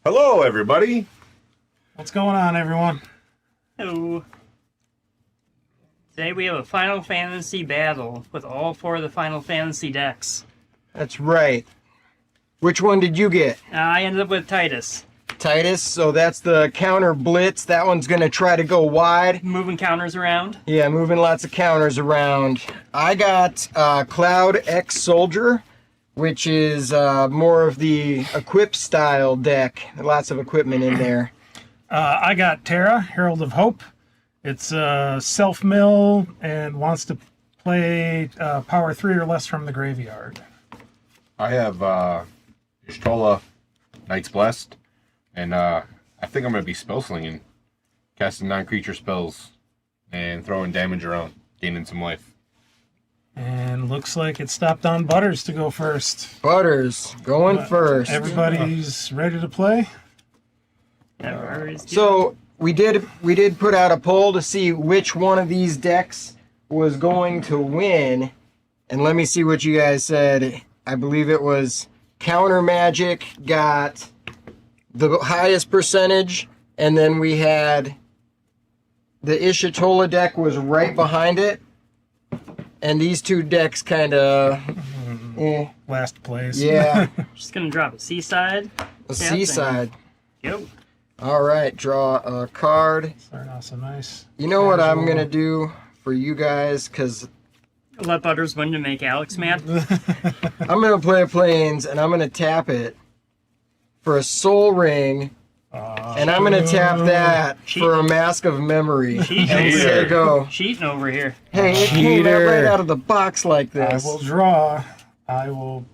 Hello, everybody. What's going on, everyone? Hello. Today we have a Final Fantasy battle with all 4 of the Final Fantasy decks. That's right. Which one did you get? I ended up with Titus. Titus, so that's the counter blitz. That one's going to try to go wide. Moving counters around. Yeah, moving lots of counters around. I got Cloud X Soldier, which is more of the equip style deck. Lots of equipment in there. I got Terra, Herald of Hope. It's self-mill and wants to play power 3 or less from the graveyard. I have Ishtola, Knight's Blessed, and I think I'm going to be spell slinging, casting non-creature spells, and throwing damage around, gaining some life. And looks like it stopped on Butters to go first. Butters, going first. Everybody's ready to play? So we did put out a poll to see which one of these decks was going to win. And let me see what you guys said. I believe it was Counter Magic got the highest percentage, and then we had the Ishtola deck was right behind it. And these two decks kind of Last place. yeah, Just gonna drop a Seaside. a Seaside. Go. All right, draw a card. Starting off so nice. You know what I'm Casual. gonna do for you guys, because Let Butters win to make Alex mad. I'm gonna play a Plains and I'm gonna tap it for a Soul Ring, and I'm gonna tap that for a Mask of Memory. Cheater. And there you go. Cheating over here. Hey, it came out Cheater. right out of the box like I this. will draw. I will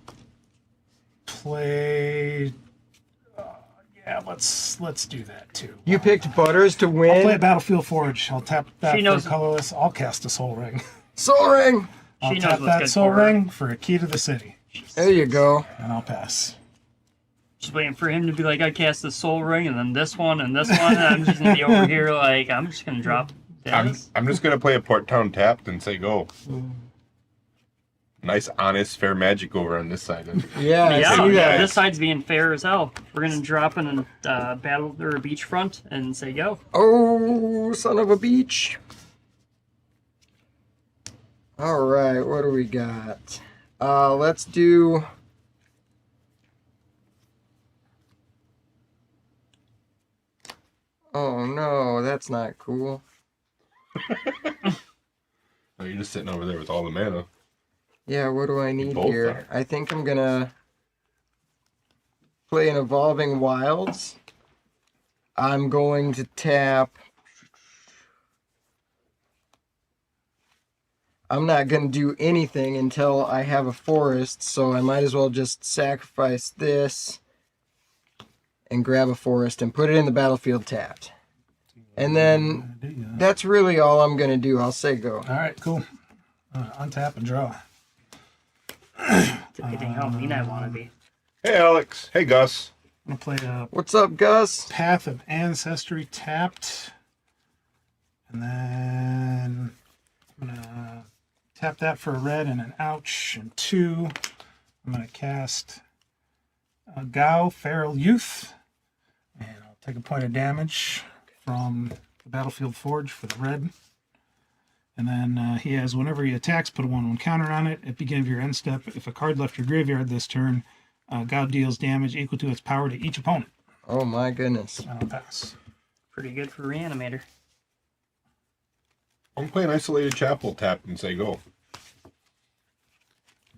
play. Yeah, let's do that too. You picked Butters to I'll play win. Battlefield Forge. I'll tap that She for knows- colorless. I'll cast a Soul Ring. Soul Ring. I'll She knows tap what's that good Soul for her. Ring for a key to the city, There you go. and I'll pass. Just waiting for him to be like, I cast the Soul Ring, and then this one, and this one, and I'm just gonna be over here like, I'm just gonna drop this. I'm just going to play a Port Town tapped and say go. Nice, honest, fair magic over on this side. Yeah, I Yeah, see that. this side's being fair as hell. We're gonna drop in a battle or a beachfront and say go. Oh, son of a beach. All right, what do we got? Let's do... Oh, no, that's not cool. Oh, you're just sitting over there with all the mana. Yeah, what do I need Both here? are. I think I'm gonna play an Evolving Wilds. I'm going to tap... I'm not going to do anything until I have a forest, so I might as well just sacrifice this and grab a forest and put it in the battlefield tapped. And then that's really all I'm going to do. I'll say go. All right, cool. Untap and draw. Depending how mean I want to be. Hey, Alex. Hey, Gus. I'm gonna play a What's up, Gus? Path of Ancestry tapped, and then I'm gonna tap that for a red and an ouch and 2. I'm gonna cast Gao, Feral Youth, and I'll take a point of damage from the Battlefield Forge for the red. And then he has, whenever he attacks, put a 1/1 counter on it. At the beginning of your end step, if a card left your graveyard this turn, Gao deals damage equal to its power to each opponent. Oh my goodness. And I'll pass. Pretty good for Reanimator. I'm playing Isolated Chapel tapped and say go.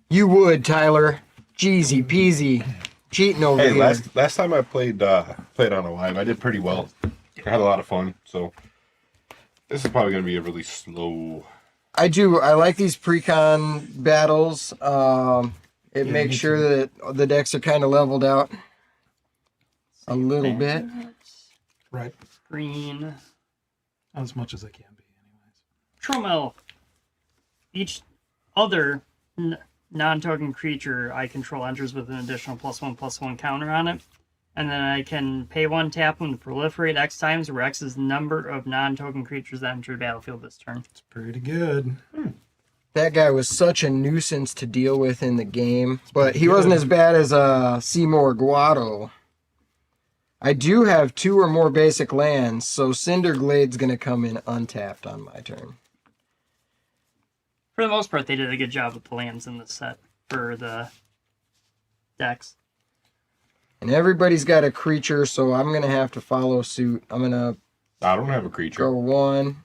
You would, Tyler. Jeezy peasy. Cheating over Hey, here. last time I played on a live, I did pretty well. I had a lot of fun, so this is probably going to be a really slow. I like these Precon battles. It makes sure that the decks are kind of leveled out a little bit. Right. Green. Not as much as I can be, anyways. Tromel. Each other non-token creature I control enters with an additional +1/+1 counter on it. And then I can pay 1, tap them to proliferate X times, where X is the number of non-token creatures that enter the battlefield this turn. It's pretty good. That guy was such a nuisance to deal with in the game, but he wasn't as bad as Seymour Guado. I do have 2 or more basic lands, so Cinderglade's going to come in untapped on my turn. For the most part, they did a good job with the lands in this set for the decks. And everybody's got a creature, so I'm going to have to follow suit. I'm going to I don't have a creature. go 1,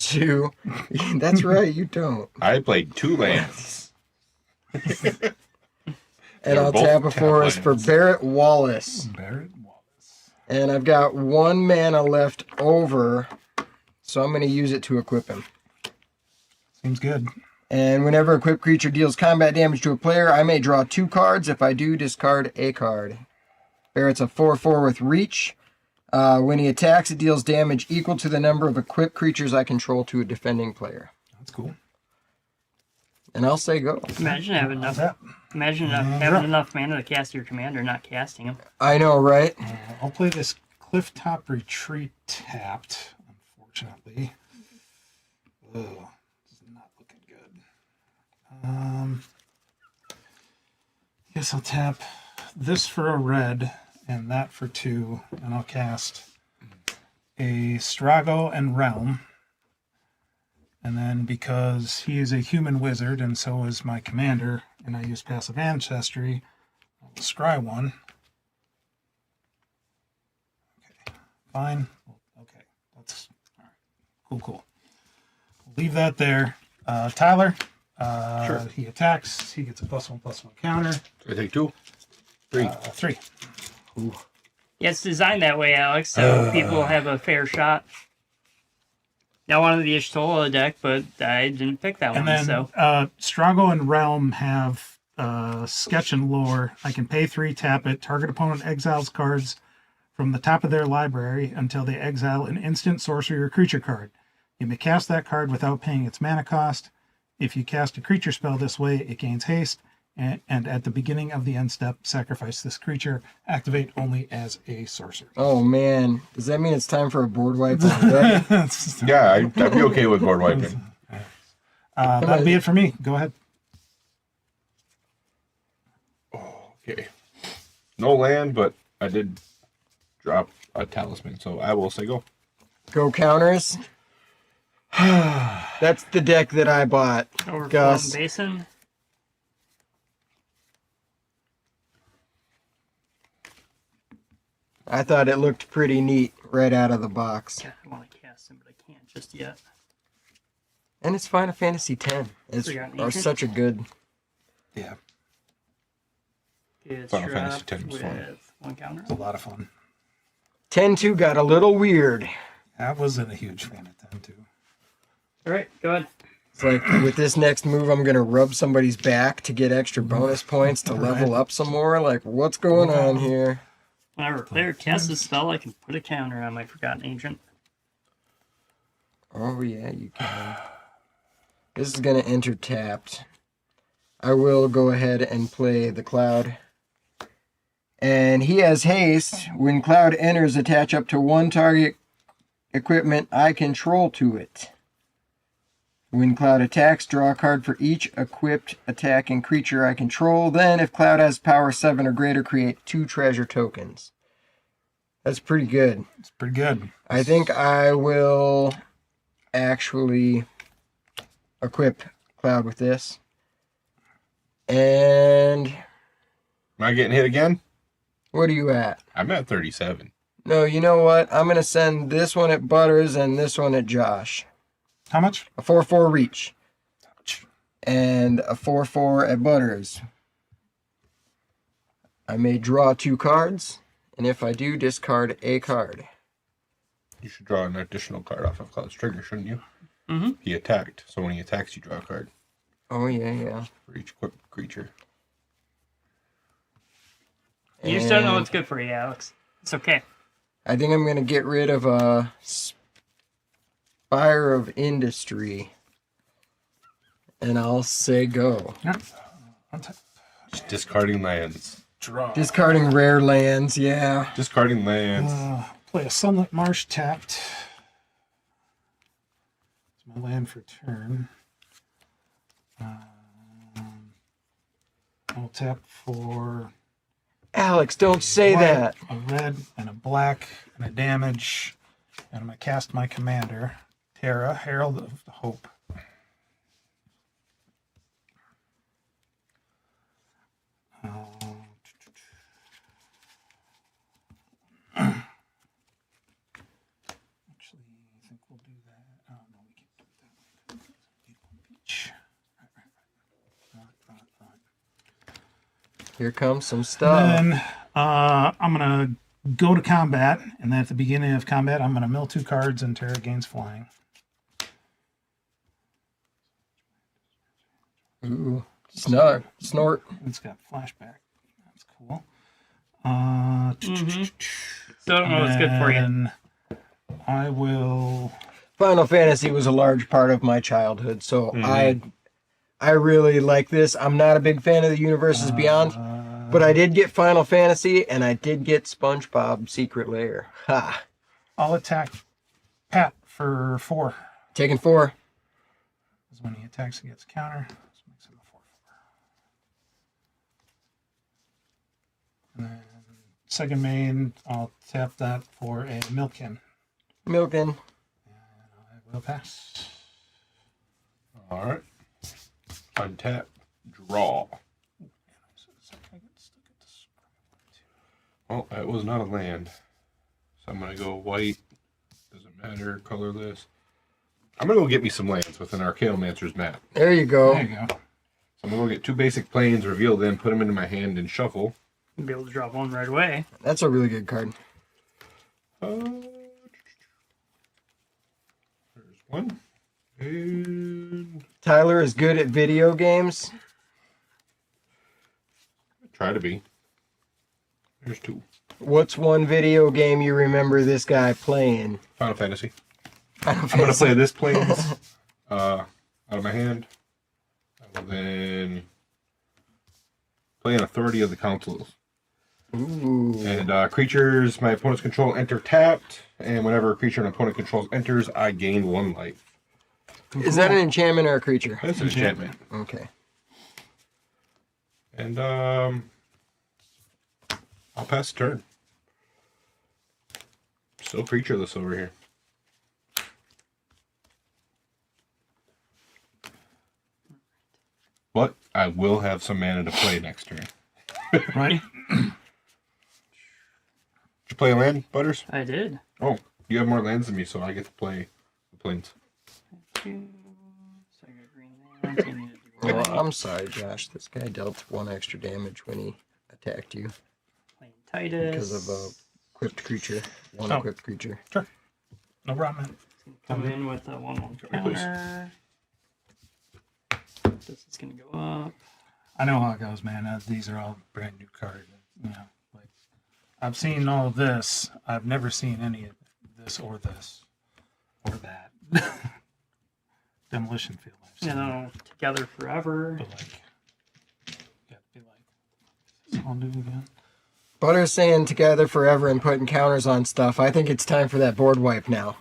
2. That's right, you don't. I played 2 lands. And I'll both tap a tap forest for lands. Barrett Wallace. Barrett Wallace. And I've got 1 mana left over, so I'm going to use it to equip him. Seems good. And whenever a equipped creature deals combat damage to a player, I may draw 2 cards. If I do, discard a card. Barrett's a 4/4 with reach. When he attacks, it deals damage equal to the number of equipped creatures I control to a defending player. That's cool. And I'll say go. Imagine having enough. Tap. Imagine having enough mana to cast your commander, not casting him. I know, right? I'll play this Clifftop Retreat tapped, unfortunately. Ugh, this is not looking good. Guess I'll tap this for a red and that for 2, and I'll cast a Strago and Realm. And then because he is a human wizard and so is my commander, and I use passive ancestry, I'll scry 1. Okay, fine. Okay, that's all right. Cool. We'll leave that there. Tyler, Sure. he attacks. He gets a +1/+1 counter. So I take 2. 3. 3. Yeah, it's designed that way, Alex, so people have a fair shot. I wanted the Ishtola deck, but I didn't pick that And one. then So Strago and Realm have Sketch and Lore. I can pay 3, tap it. Target opponent exiles cards from the top of their library until they exile an instant sorcery or creature card. You may cast that card without paying its mana cost. If you cast a creature spell this way, it gains haste. And at the beginning of the end step, sacrifice this creature. Activate only as a sorcerer. Oh, man. Does that mean it's time for a board wipe already? Yeah, I'd be okay with board wiping. That'll be it for me. Go ahead. Okay. No land, but I did drop a talisman, so I will say go. Go counters. That's the deck that I bought. Overflowing Gus. Basin. I thought it looked pretty neat right out of the box. God, I want to cast him, but I can't just yet. And it's Final Fantasy X. It's Forgotten are Ancient? such a good... Yeah, It's Final Fantasy dropped X was fun. with 1 counter. it's a lot of fun. 10-2 got a little weird. I wasn't a huge fan of 10 too. All right, go ahead. It's like with this next move, I'm going to rub somebody's back to get extra bonus points to level up some more. Like, what's going on here? Whenever a player casts a spell, I can put a counter on my Forgotten Ancient. Oh, yeah, you can. This is going to enter tapped. I will go ahead and play the Cloud. And he has haste. When Cloud enters, attach up to 1 target equipment I control to it. When Cloud attacks, draw a card for each equipped attacking creature I control. Then, if Cloud has power 7 or greater, create 2 treasure tokens. That's pretty good. It's pretty good. I think I will actually equip Cloud with this. And Am I getting hit again? what are you at? I'm at 37. No, you know what? I'm going to send this one at Butters and this one at Josh. How much? A 4/4 reach. And a 4/4 at Butters. I may draw 2 cards. And if I do, discard a card. You should draw an additional card off of Cloud's trigger, shouldn't you? Mm-hmm. He attacked, so when he attacks, you draw a card Oh, yeah. for each equipped creature. You just don't know And what's good for you, Alex. It's okay. I think I'm going to get rid of a Spire of Industry. And I'll say go. Yeah. On top. Just discarding lands. Draw. Discarding rare lands, yeah. Discarding lands. Play a Sunlit Marsh tapped. It's my land for turn. I'll tap for Alex, don't say white, that. a red, and a black, and a damage. And I'm going to cast my commander, Terra, Herald of Hope. Actually, I think we'll do that. Oh, no, we can't do it that way. Need one of each. Right. Here comes some stuff. Then I'm going to go to combat, and then at the beginning of combat, I'm going to mill 2 cards, and Terra gains flying. Ooh, snort. It's got flashback. That's cool. So I don't know what's good for you. and I will. Final Fantasy was a large part of my childhood, so I really like this. I'm not a big fan of the Universes Beyond, but I did get Final Fantasy, and I did get SpongeBob Secret Lair. Ha! I'll attack Pat for 4. Taking 4. Because when he attacks, he gets a counter. This makes him a 4/4. And then second main, I'll tap that for a Milkin. Milkin. And I will pass. All right. Untap. Draw. Well, that was not a land. So I'm going to go white. Doesn't matter. Colorless. I'm going to go get me some lands with an Archaeomancer's map. There you go. There you go. So I'm going to go get 2 basic planes, reveal them, put them into my hand, and shuffle. You'll be able to drop one right away. That's a really good card. There's one. And Tyler is good at video games. try to be. There's 2. What's one video game you remember this guy playing? Final Fantasy. Final I'm going to Fantasy. play this planes out of my hand. I will then play an Authority of the Councils. Ooh. And creatures my opponent's control enter tapped, and whenever a creature an opponent controls enters, I gain 1 life. Is that an enchantment or a creature? That's an enchantment. Okay. And I'll pass the turn. Still creatureless over here. But I will have some mana to play next turn. Right? Did you play a land, Butters? I did. Oh, you have more lands than me, so I get to play the planes. 2. So I got green lands. I need to do Well, white. I'm sorry, Josh. This guy dealt 1 extra damage when he attacked you Playing Titus. because of a equipped creature. 1 Oh. equipped creature. Sure. No problem, man. Come in with a 1/1 Sorry, please. counter. This is going to go up. I know how it goes, man. These are all brand new cards. You know, like I've seen all of this. I've never seen any of this or that. Demolition Field. I've seen You know, together forever. but like, got to be like, is this all new again? Butter's saying together forever and putting counters on stuff. I think it's time for that board wipe now.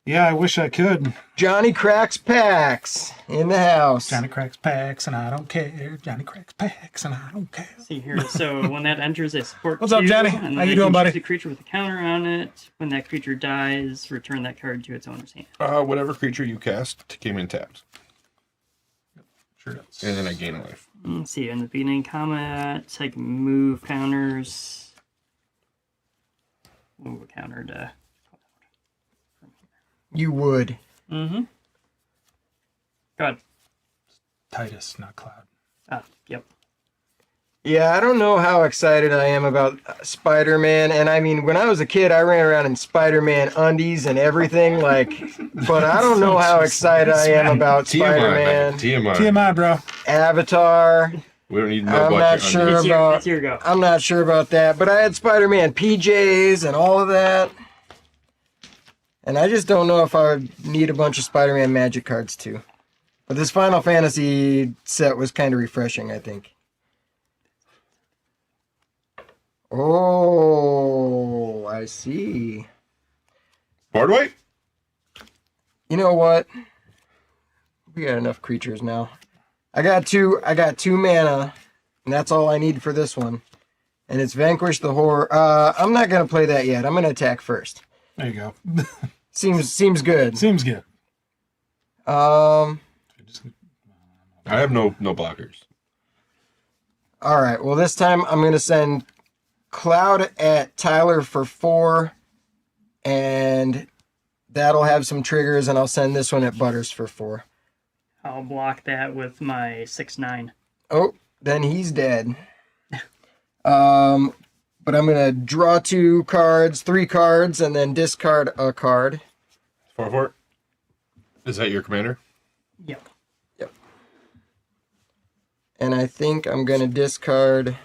Yeah, I wish I could. Johnny Cracks Packs in the house. Johnny cracks packs and I don't care. Johnny cracks packs and I don't care. See here, so when that enters, they support What's up, 2, Johnny? and then How you they doing, can buddy? choose a creature with a counter on it. When that creature dies, return that card to its owner's hand. Whatever creature you cast came in tapped. Sure does. And then I gain a life. Let's see, in the beginning combat, I can move counters. Move a counter to... You would. Mm-hmm. Go ahead. Titus, not Cloud. Ah, yep. Yeah, I don't know how excited I am about Spider-Man. And I mean, when I was a kid, I ran around in Spider-Man undies and everything. Like, but I don't know how excited I am about Spider-Man. TMI. TMI, bro. Avatar. We don't need to know I'm about not your sure undies. about. It's your go. I'm not sure about that, but I had Spider-Man PJs and all of that. And I just don't know if I would need a bunch of Spider-Man Magic cards too. But this Final Fantasy set was kind of refreshing, I think. Oh, I see. Board wipe? You know what? We got enough creatures now. I got two mana. And that's all I need for this one. And it's Vanquish the Horror. I'm not going to play that yet. I'm going to attack first. There you go. Seems good. Seems good. I have no blockers. All right. Well, this time I'm going to send Cloud at Tyler for 4. And that'll have some triggers. And I'll send this one at Butters for 4. I'll block that with my 6/9. Oh, then he's dead. But I'm going to draw 3 cards, and then discard a card. 4/4. Is that your commander? Yep. Yep. And I think I'm going to discard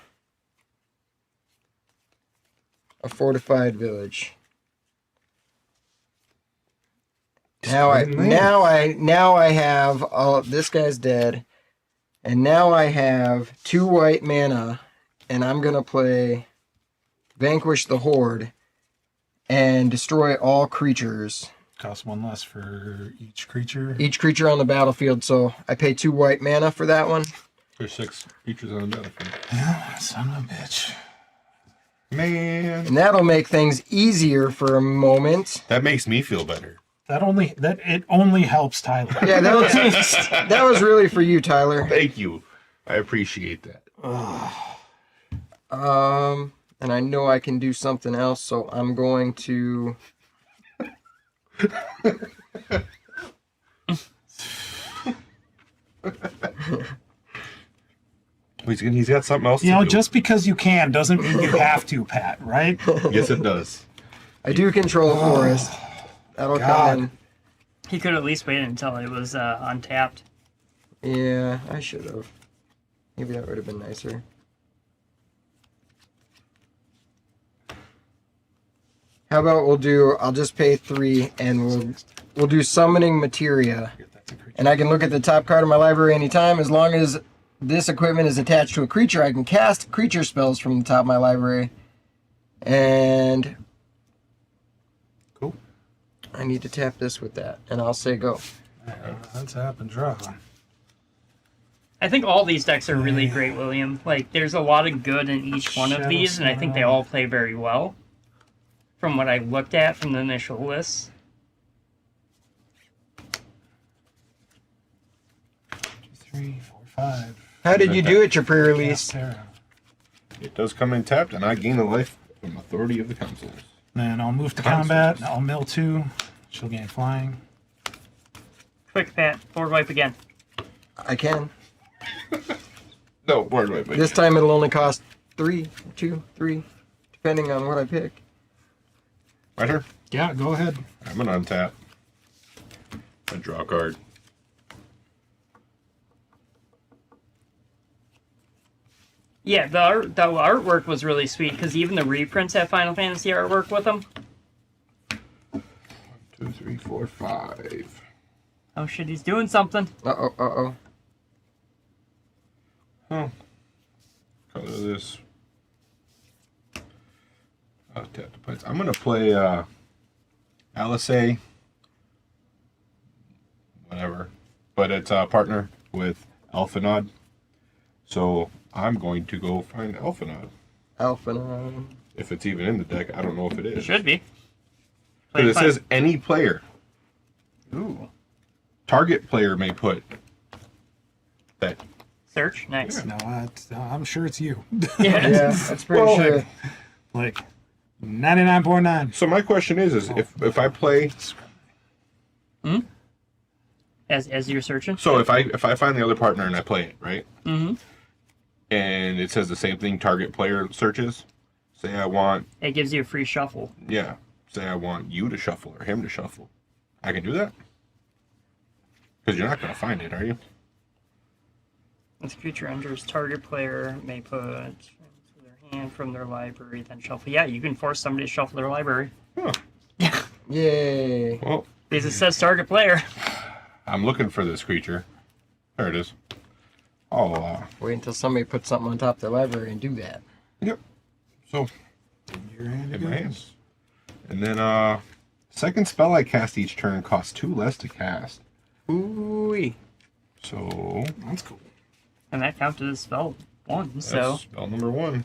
a fortified village. Now I have this guy's dead, and now I have 2 white mana, and I'm gonna play Vanquish the Horde and destroy all creatures. Costs 1 less for each creature. Each creature on the battlefield, so I pay 2 white mana for that one. There's 6 creatures on the battlefield. Yeah, son of a bitch. Man, And that'll make things easier for a moment. that makes me feel better. It only helps Tyler. Yeah, that was really for you, Tyler. Thank you. I appreciate that. And I know I can do something else, so I'm going to. He's got something else You to know, do. just because you can doesn't mean you have to, Pat, right? Yes, it does. I do control a forest. That'll God. come He could at least wait until it was untapped. in. Yeah, I should have. Maybe that would have been nicer. How about I'll just pay 3 and we'll do Summoning Materia. And I can look at the top card of my library anytime. As long as this equipment is attached to a creature, I can cast creature spells from the top of my library. And Cool. I need to tap this with that. And I'll say go. Let's tap and draw. I think all these decks are really great, William. Like, there's a lot of good in each one of Shadow these, and I think they Snarl. all play very well. From what I looked at from the initial list. 3, 4, 5. How did you do at your pre-release? Terra. It does come in tapped, and I gain the life from authority of the councils. Then I'll move to combat. I'll mill 2. She'll gain flying. Quick, Pat. Board wipe again. I can. No, word wait. This time it'll only cost 3, 2, 3, depending on what I pick. My turn. Yeah, go ahead. I'm gonna untap. I draw a card. Yeah, the artwork was really sweet, because even the reprints have Final Fantasy artwork with them. 1, 2, 3, 4, 5. Oh shit, he's doing something. Uh-oh. Oh. Color this. I'll tap the plates. I'm gonna play Alice, whatever. But it's a partner with Alphanod. So I'm going to go find Alphanod. Alphanod. If it's even in the deck, I don't know if it It is. should be. Because it says any player. Ooh. Target player may put that. Search? Nice. No, I'm sure it's you. Yeah. Yeah, that's pretty Well, sure. Like 99.9. So my question is if I play. As you're searching? So if I find the other partner and I play it, right? Mm-hmm. And it says the same thing, target player searches. Say I want, It gives you a free shuffle. yeah. Say I want you to shuffle or him to shuffle. I can do that? Because you're not going to find it, are you? This creature enters, target player may put their hand from their library, then shuffle. Yeah, you can force somebody to shuffle their library. Huh. Yay. Well, Because it says target player. I'm looking for this creature. There it is. Oh, Wait until somebody puts something on top of their library and do that. yep. So, Your hand in my again. hands. And then, second spell I cast each turn costs 2 less to cast. Ooh-wee. So, That's cool. And that counted as spell. one. That's So spell number 1.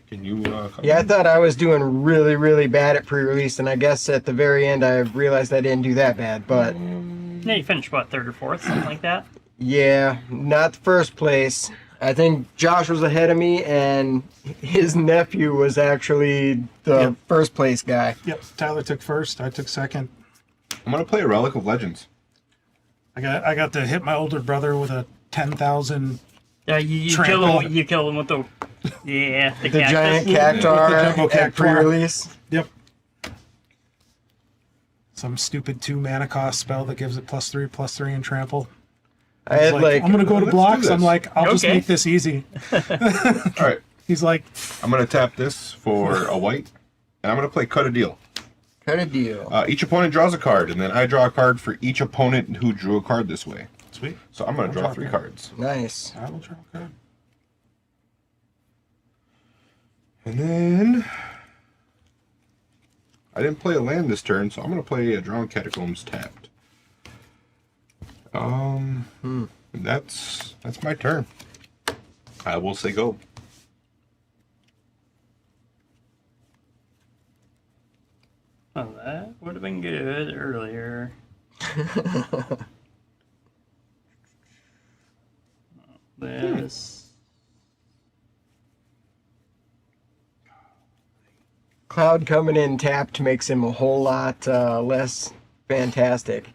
Can you? Come Yeah, I in? thought I was doing really, really bad at pre-release, and I guess at the very end I realized I didn't do that bad. But yeah, you finished what, third or fourth, something like that. yeah, not the first place. I think Josh was ahead of me, and his nephew was actually the Yep. first place guy. Yep. Tyler took first. I took second. I'm gonna play a Relic of Legends. I got to hit my older brother with a 10,000. Yeah, you Trample. kill him with the the The cactus. giant With cactuar the jumbo at cactuar. pre-release. Yep. Some stupid 2 mana cost spell that gives it +3/+3 and trample. I had Like, I'm gonna go to let's do blocks. I'm this. like, I'll just Okay. make this easy. All right, He's like, I'm gonna tap this for a white, and I'm gonna play Cut a Deal. Cut a deal. Each opponent draws a card, and then I draw a card for each opponent who drew a card this way. sweet. So I'm gonna I'll draw draw 3 a cards. Nice. I will draw a card. And then I didn't play a land this turn, so I'm gonna play a Drawn Catacombs tapped. That's my turn. I will say go. Oh, that would have been good earlier. This. Cloud coming in tapped makes him a whole lot less fantastic.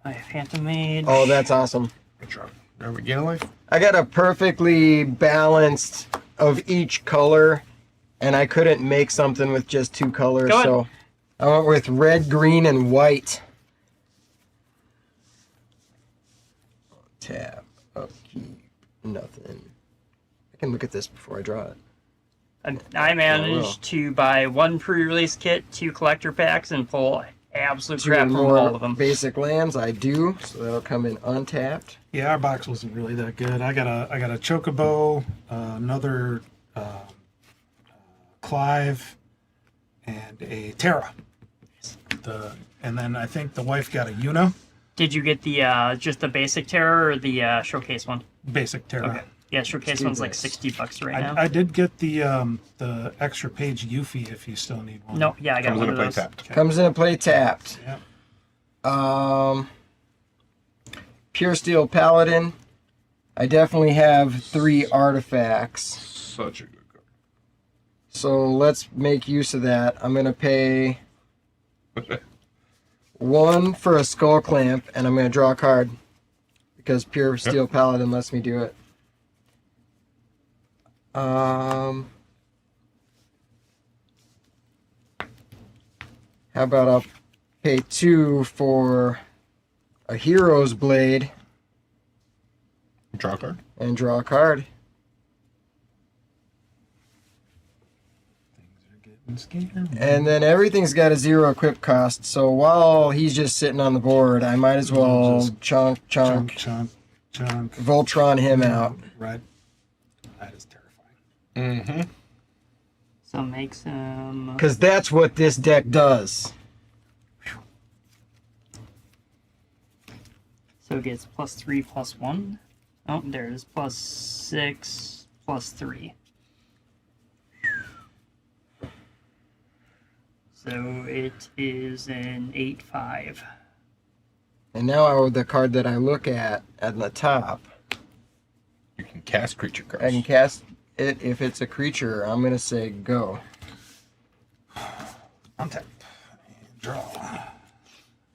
I have Phantom Mage. Oh, that's awesome. Good job. Are we getting life? I got a perfectly balanced of each color, and I couldn't make something with just 2 colors, Go ahead. so I went with red, green, and white. Tap, upkeep, nothing. I can look at this before I draw it. I managed to buy 1 pre-release kit, 2 collector packs, and pull absolute 2 crap from more all of them. basic lands, I do, so that'll come in untapped. Yeah, our box wasn't really that good. I got a Chocobo, another Clive, and a Terra. And then I think the wife got a Yuna, Did you get the just the basic Terror or the showcase one? basic Terra. Okay. Yeah, showcase do one's like this. $60 right now. I did get the extra page Yuffie if you still need one. No, yeah, I got Comes one into of play those. tapped. Comes into play tapped. Yep. Pure Steel Paladin. I definitely have 3 artifacts. Such a good card. So let's make use of that. I'm going to pay 1 for a Skull Clamp, and I'm going to draw a card. Because Pure Steel Paladin lets me do it. How about I'll pay 2 for a Hero's Blade Draw a card. and draw a card. And then everything's got a 0 equip cost, so while he's just sitting on the board, I might as well Just chunk, Chunk. Voltron him out. Right. That is terrifying. Mm-hmm. So make some. Because that's what this deck does. So it gets +3/+1. Oh, there it is. +6/+3. So it is an 8/5. And now the card that I look at the top, You can cast creature cards. I can cast it if it's a creature. I'm going to say go. Untap. Draw.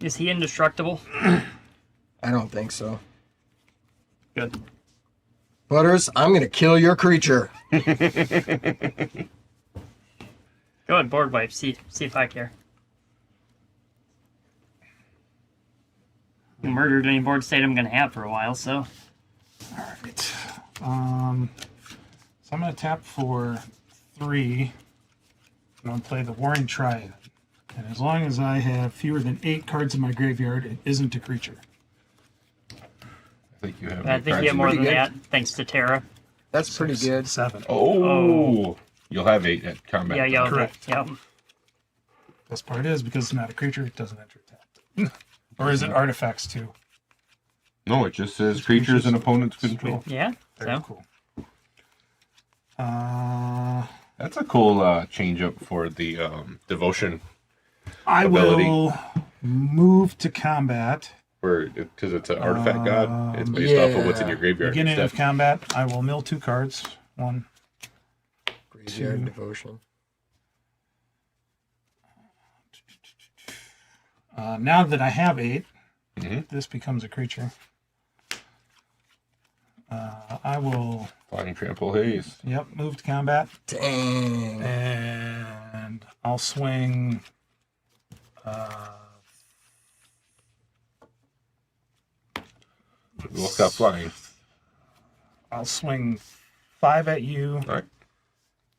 Is he indestructible? I don't think so. Good. Butters, I'm going to kill your creature. Go ahead, board wipe. See if I care. You murdered any board state I'm gonna have for a while, so. Alright. So I'm going to tap for 3. I'm going to play the Warring Triad. And as long as I have fewer than 8 cards in my graveyard, it isn't a creature. I think you have. I no think cards you have in more your- than pretty that, thanks to Terra. That's pretty good. 7. Oh. You'll have 8 at combat. Yeah, yeah, okay. Correct. Yep. Best part is, because it's not a creature, it doesn't enter tapped. Or is it artifacts too? No, it just says creatures and opponents control. Yeah. Very So cool. That's a cool change up for the devotion, I ability. will move to combat. because it's an artifact god. It's based off of what's in your graveyard. Beginning of instead. combat, I will mill 2 cards. 1, Graveyard 2. devotion. Now that I have 8, Mhm. this becomes a creature. I will, Flying trample haze. move to combat. Dang. And I'll swing. We both got flying. I'll swing 5 at you All right.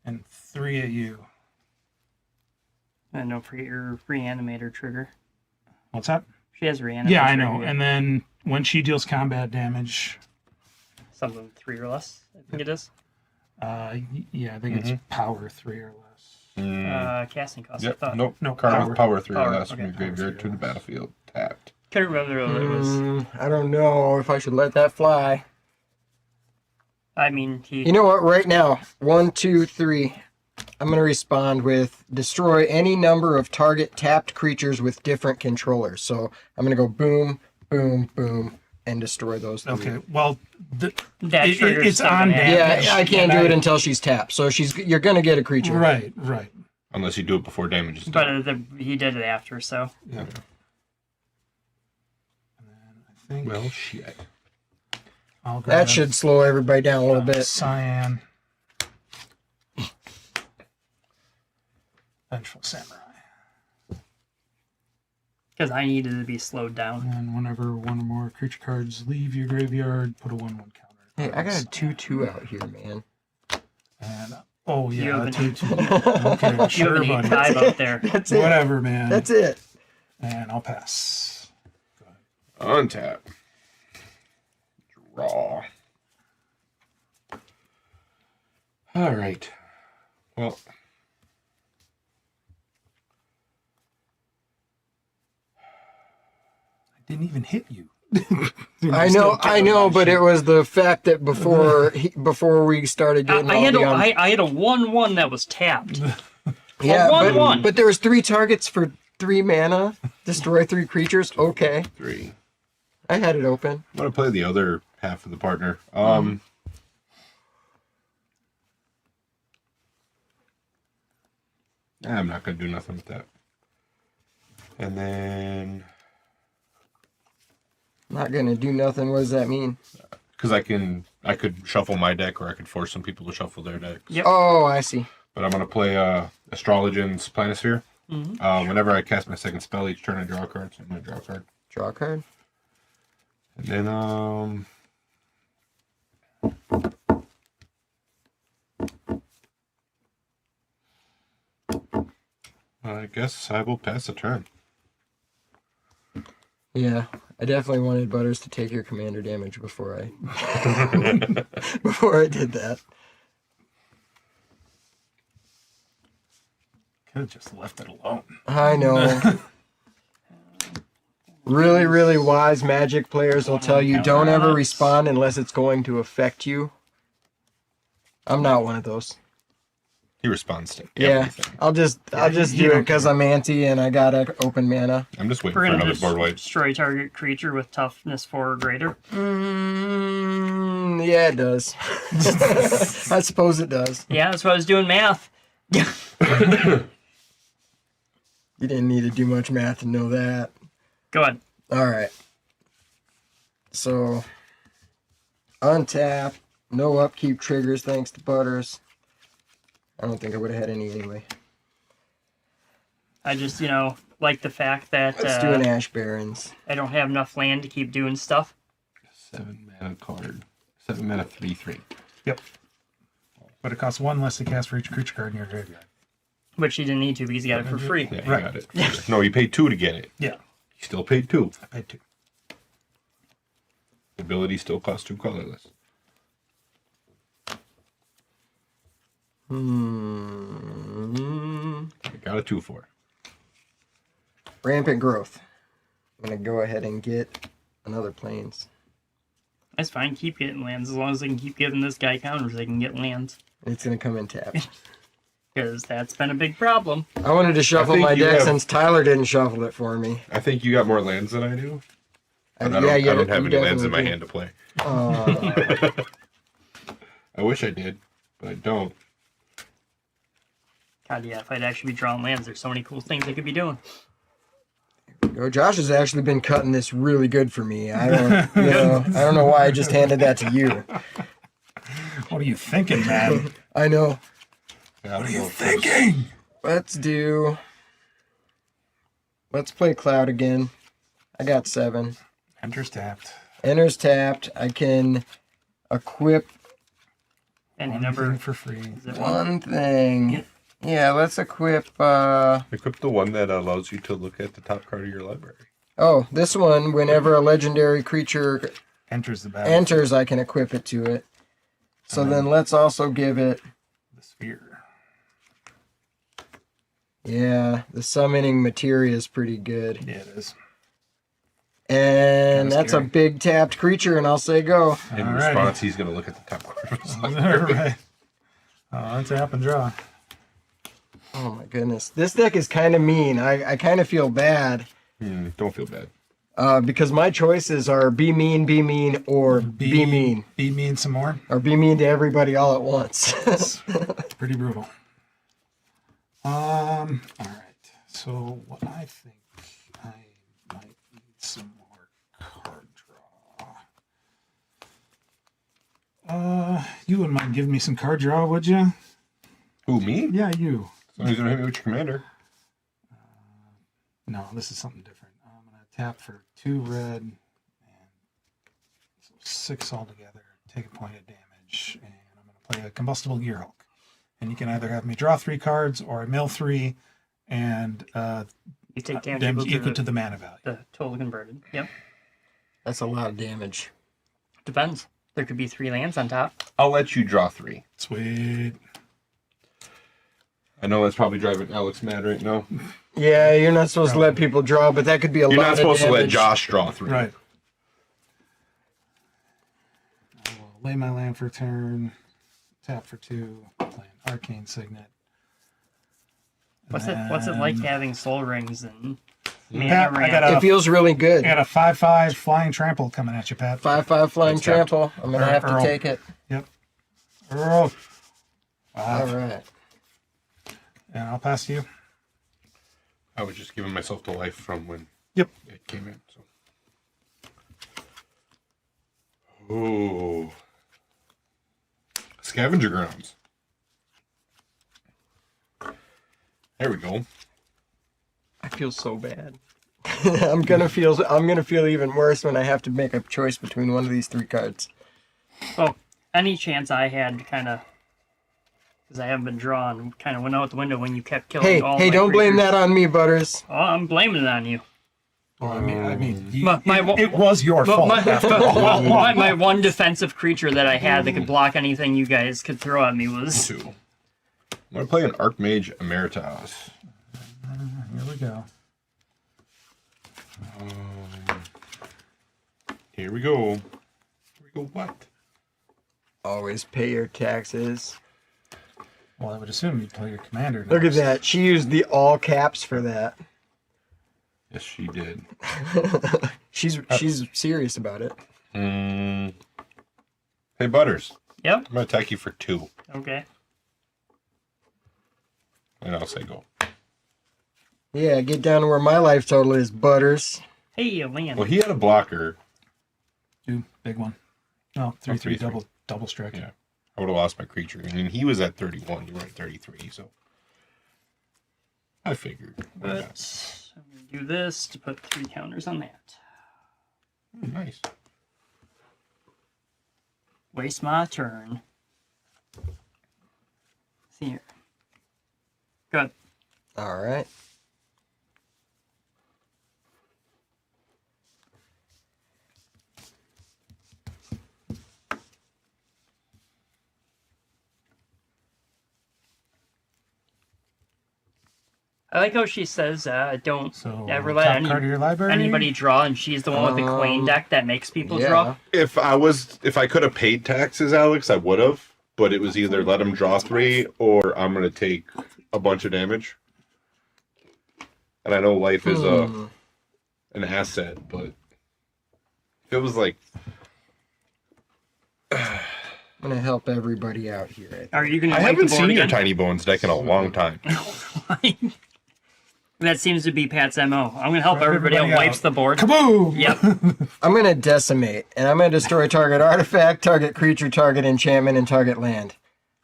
and 3 at you. and don't forget your reanimator trigger. What's that? She has reanimator. Yeah, I trigger, know. yeah. And then when she deals combat damage, Something 3 or less, I think it is. yeah, I think it's power 3 or less. Casting cost. I Yep. thought. Nope. No, Card power. with power 3 or Power, less okay, from your power graveyard 3 to or the less. battlefield tapped. Couldn't remember what it was. I don't know if I should let that fly. I mean, he. You know what? Right now, 1, 2, 3. I'm going to respond with destroy any number of target tapped creatures with different controllers. So I'm going to go boom, boom, boom, and destroy those 3. Okay, well, that trigger's it's still on gonna happen. damage. Yeah, I can't do and it until she's tapped. So you're going to get a creature. Right, right. Unless you do it before damage is But done. he did it after, so. Yeah. And then I think Well, shit. I'll grab That should slow everybody down a little bit. Cyan. Vengeful Samurai. Because I needed to be slowed down. And whenever one or more creature cards leave your graveyard, put a 1/1 counter. Hey, I got a 2/2 out here, man. And oh You yeah, have an- 2/2. Okay, You sure, have an buddy. 8-5 out there. That's it. Whatever, man. That's it. And I'll pass. Untap. Draw. All right. Well, I didn't even hit you. I know, but it was the fact that before we started getting I all had the I had a 1/1 that was tapped. yeah, a 1/1. but there was 3 targets for 3 mana, destroy 3 creatures. Okay, 3. I had it open. I'm gonna play the other half of the partner. I'm not gonna do nothing with that. And then, Not gonna do nothing. What does that mean? because I could shuffle my deck, or I could force some people to shuffle their decks. Yep. Oh, I see. But I'm gonna play Astrologian's Planisphere. Whenever I cast my second spell, each turn I draw a card. So I'm gonna draw a card. Draw a card. And then I guess I will pass the turn. Yeah, I definitely wanted Butters to take your commander damage before I before I did that. Could have just left it alone. I know. Really, really wise Magic players will tell you don't ever respond unless it's going to affect you. I'm not one of those. He responds to Yeah, everything. I'll just do it because I'm anti and I got a open mana. I'm just waiting We're for gonna another just board wipe. destroy target creature with toughness 4 or greater. Yeah, it does. I suppose it does. Yeah, that's why I was doing math. You didn't need to do much math to know that. Go ahead. All right. So, untap, no upkeep triggers thanks to Butters. I don't think I would have had any anyway. I just, like the fact that Let's do an Ash Barrens. I don't have enough land to keep doing stuff. 7 mana card. 7 mana 3/3. Yep. But it costs 1 less to cast for each creature card in your graveyard. Which he didn't need to because he got it for free. Yeah, you Right. got it. No, you paid 2 to get it. Yeah. You still paid 2. I paid 2. The ability still costs 2 colorless. I got a 2 for. Rampant Growth. I'm going to go ahead and get another Plains. That's fine. Keep getting lands as long as they can keep giving this guy counters. They can get lands It's gonna come in tapped. because that's been a big problem. I wanted to shuffle think my you deck have- since Tyler didn't shuffle it for me. I think you got more lands than I do. But I Yeah, don't have you any lands in my definitely hand to play. do. I wish I did, but I don't. God, yeah, if I'd actually be drawing lands, there's so many cool things I could be doing. Josh has actually been cutting this really good for me. I don't know why I just handed that to you. What are you thinking, man? I know. Yeah, What are you thinking? Let's play Cloud again. I got 7. Enters tapped. Enters tapped. I can equip Any One number thing for free. Is it one thing. Yeah, let's equip Equip the one that allows you to look at the top card of your library. oh, this one, whenever a legendary creature Enters the battle. enters, I can equip it to it. So then let's also give it, The sphere. yeah, the summoning materia is pretty good. Yeah, it is. And Kinda that's a scary. big tapped creature, and I'll say go. In Alrighty. response, he's going to look at the top card of his library. Right. Untap and draw. Oh my goodness. This deck is kind of mean. I kind of feel bad Don't feel bad. because my choices are be mean, or be mean. Be mean some more. Or be mean to everybody all at once. It's pretty brutal. All right. So what I think I might need some more card draw. You wouldn't mind giving me some card draw, would you? Who, me? Yeah, you. As long as you don't hit me with your commander. No, this is something different. I'm gonna tap for 2 red and so 6 altogether. Take a point of damage, and I'm gonna play a combustible Gearhulk. And you can either have me draw 3 cards or I mill 3, and You take damage damage equal equal to the mana value. the total converted. Yep. That's a lot of damage. Depends. There could be 3 lands on top. I'll let you draw 3. Sweet. I know that's probably driving Alex mad right now. Yeah, you're not supposed to let people draw, but that could be a You're lot not of supposed to let damage. Josh draw 3. Right. I will lay my land for a turn, tap for 2, play an Arcane Signet. What's it like having soul rings and mana Pat, I ramp? got It a feels really good. I got a 5/5 flying trample coming at you, Pat. 5/5 flying Thanks, Cap. trample. I'm gonna have to Earl. take it. Yep. Earl. All right. And I'll pass to you. I was just giving myself the life from when Yep. it came in. So. Oh. Scavenger grounds. There we go. I feel so bad. I'm gonna feel even worse when I have to make a choice between one of these 3 cards. Oh, any chance I had to kind of, because I haven't been drawn, kind of went out the window when you kept killing all Hey, my don't blame creatures. that on me, Butters. Oh, I'm blaming it on you. Well, I mean, My- it was your fault. My one defensive creature that I had that could block anything you guys could throw at me was 2. I'm going to play an Archmage Emeritus. Here we go. Here we go. Here we go. What? Always pay your taxes. Well, I would assume you'd play your commander. Look at next. that. She used the all caps for that. Yes, she did. She's serious about it. Hey, Butters. Yep. I'm going to attack you for 2. Okay. And I'll say go. Yeah, get down to where my life total is, Butters. Hey, a land. Well, he had a blocker. 2, big one. No, 3/3 3/3. double strike. Yeah. I would have lost my creature. I mean, he was at 31. You were at 33, so. I figured. Why not? But I'm going to do this to put 3 counters on that. Nice. Waste my turn. See here. Good. All right. I like how she says, don't So ever top let card of your library. anybody draw, and she's the one with the Queen deck that makes people draw. If I could have paid taxes, Alex, I would have. But it was either let him draw 3 or I'm gonna take a bunch of damage. And I know life is an asset, but if it was like, I'm gonna help everybody out here. Are you going to I wipe haven't the board seen your again? Tiny Bones deck in a long time. That seems to be Pat's MO. I'm going to help Wipe everybody out. everybody Wipes out. the board. Kaboom! Yep. I'm gonna decimate, and I'm gonna destroy target artifact, target creature, target enchantment, and target land.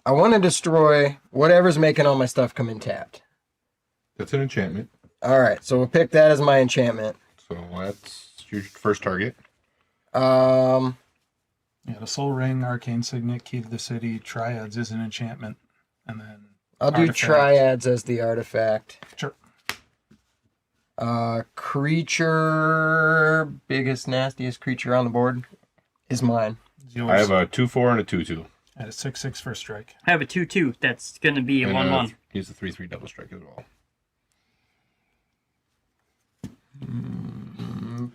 I want to destroy whatever's making all my stuff come in tapped. That's an enchantment. All right, so we'll pick that as my enchantment. So that's your first target. Yeah, the Soul Ring, Arcane Signet, Key to the City, Triads is an enchantment, and then I'll do artifact. triads as the artifact. Sure. Creature, biggest, nastiest creature on the board is mine. It's yours. I have a 2/4 and a 2/2. At a 6/6 first strike. I have a 2/2. That's going to be a And, 1/1. He's a 3/3 double strike as well.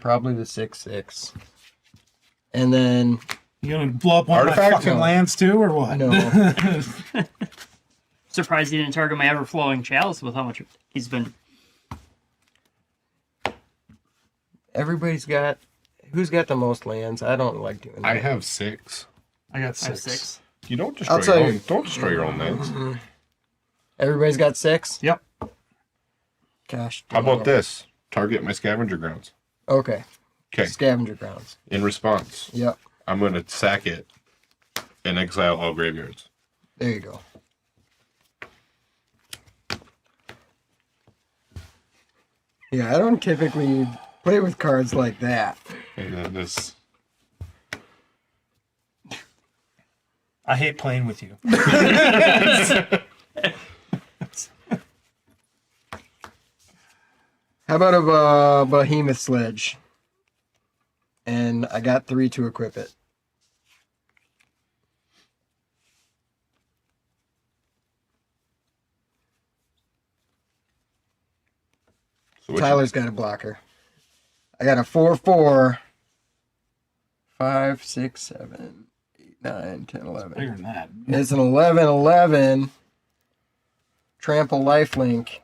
Probably the 6/6. And then You gonna blow up one of my Artifact? fucking No. lands too, or what? no, Surprised he didn't target my ever-flowing chalice with how much he's been. everybody's got. Who's got the most lands? I don't like doing that. I have 6. I got I have 6. 6. You don't destroy I'll tell your you. own. Don't destroy your own lands. Everybody's got 6. Yep. Gosh. How about damn. this? Target my scavenger grounds. Okay. Okay. Scavenger grounds. In response, Yep. I'm going to sack it and exile all graveyards. There you go. Yeah, I don't typically play with cards like that. And then this. I hate playing with you. How about a behemoth sledge? And I got 3 to equip it. So which- Tyler's got a blocker. I got a 4/4. 5, 6, 7, 8, 9, 10, 11. Bigger than that. It's an 11/11. Trample lifelink.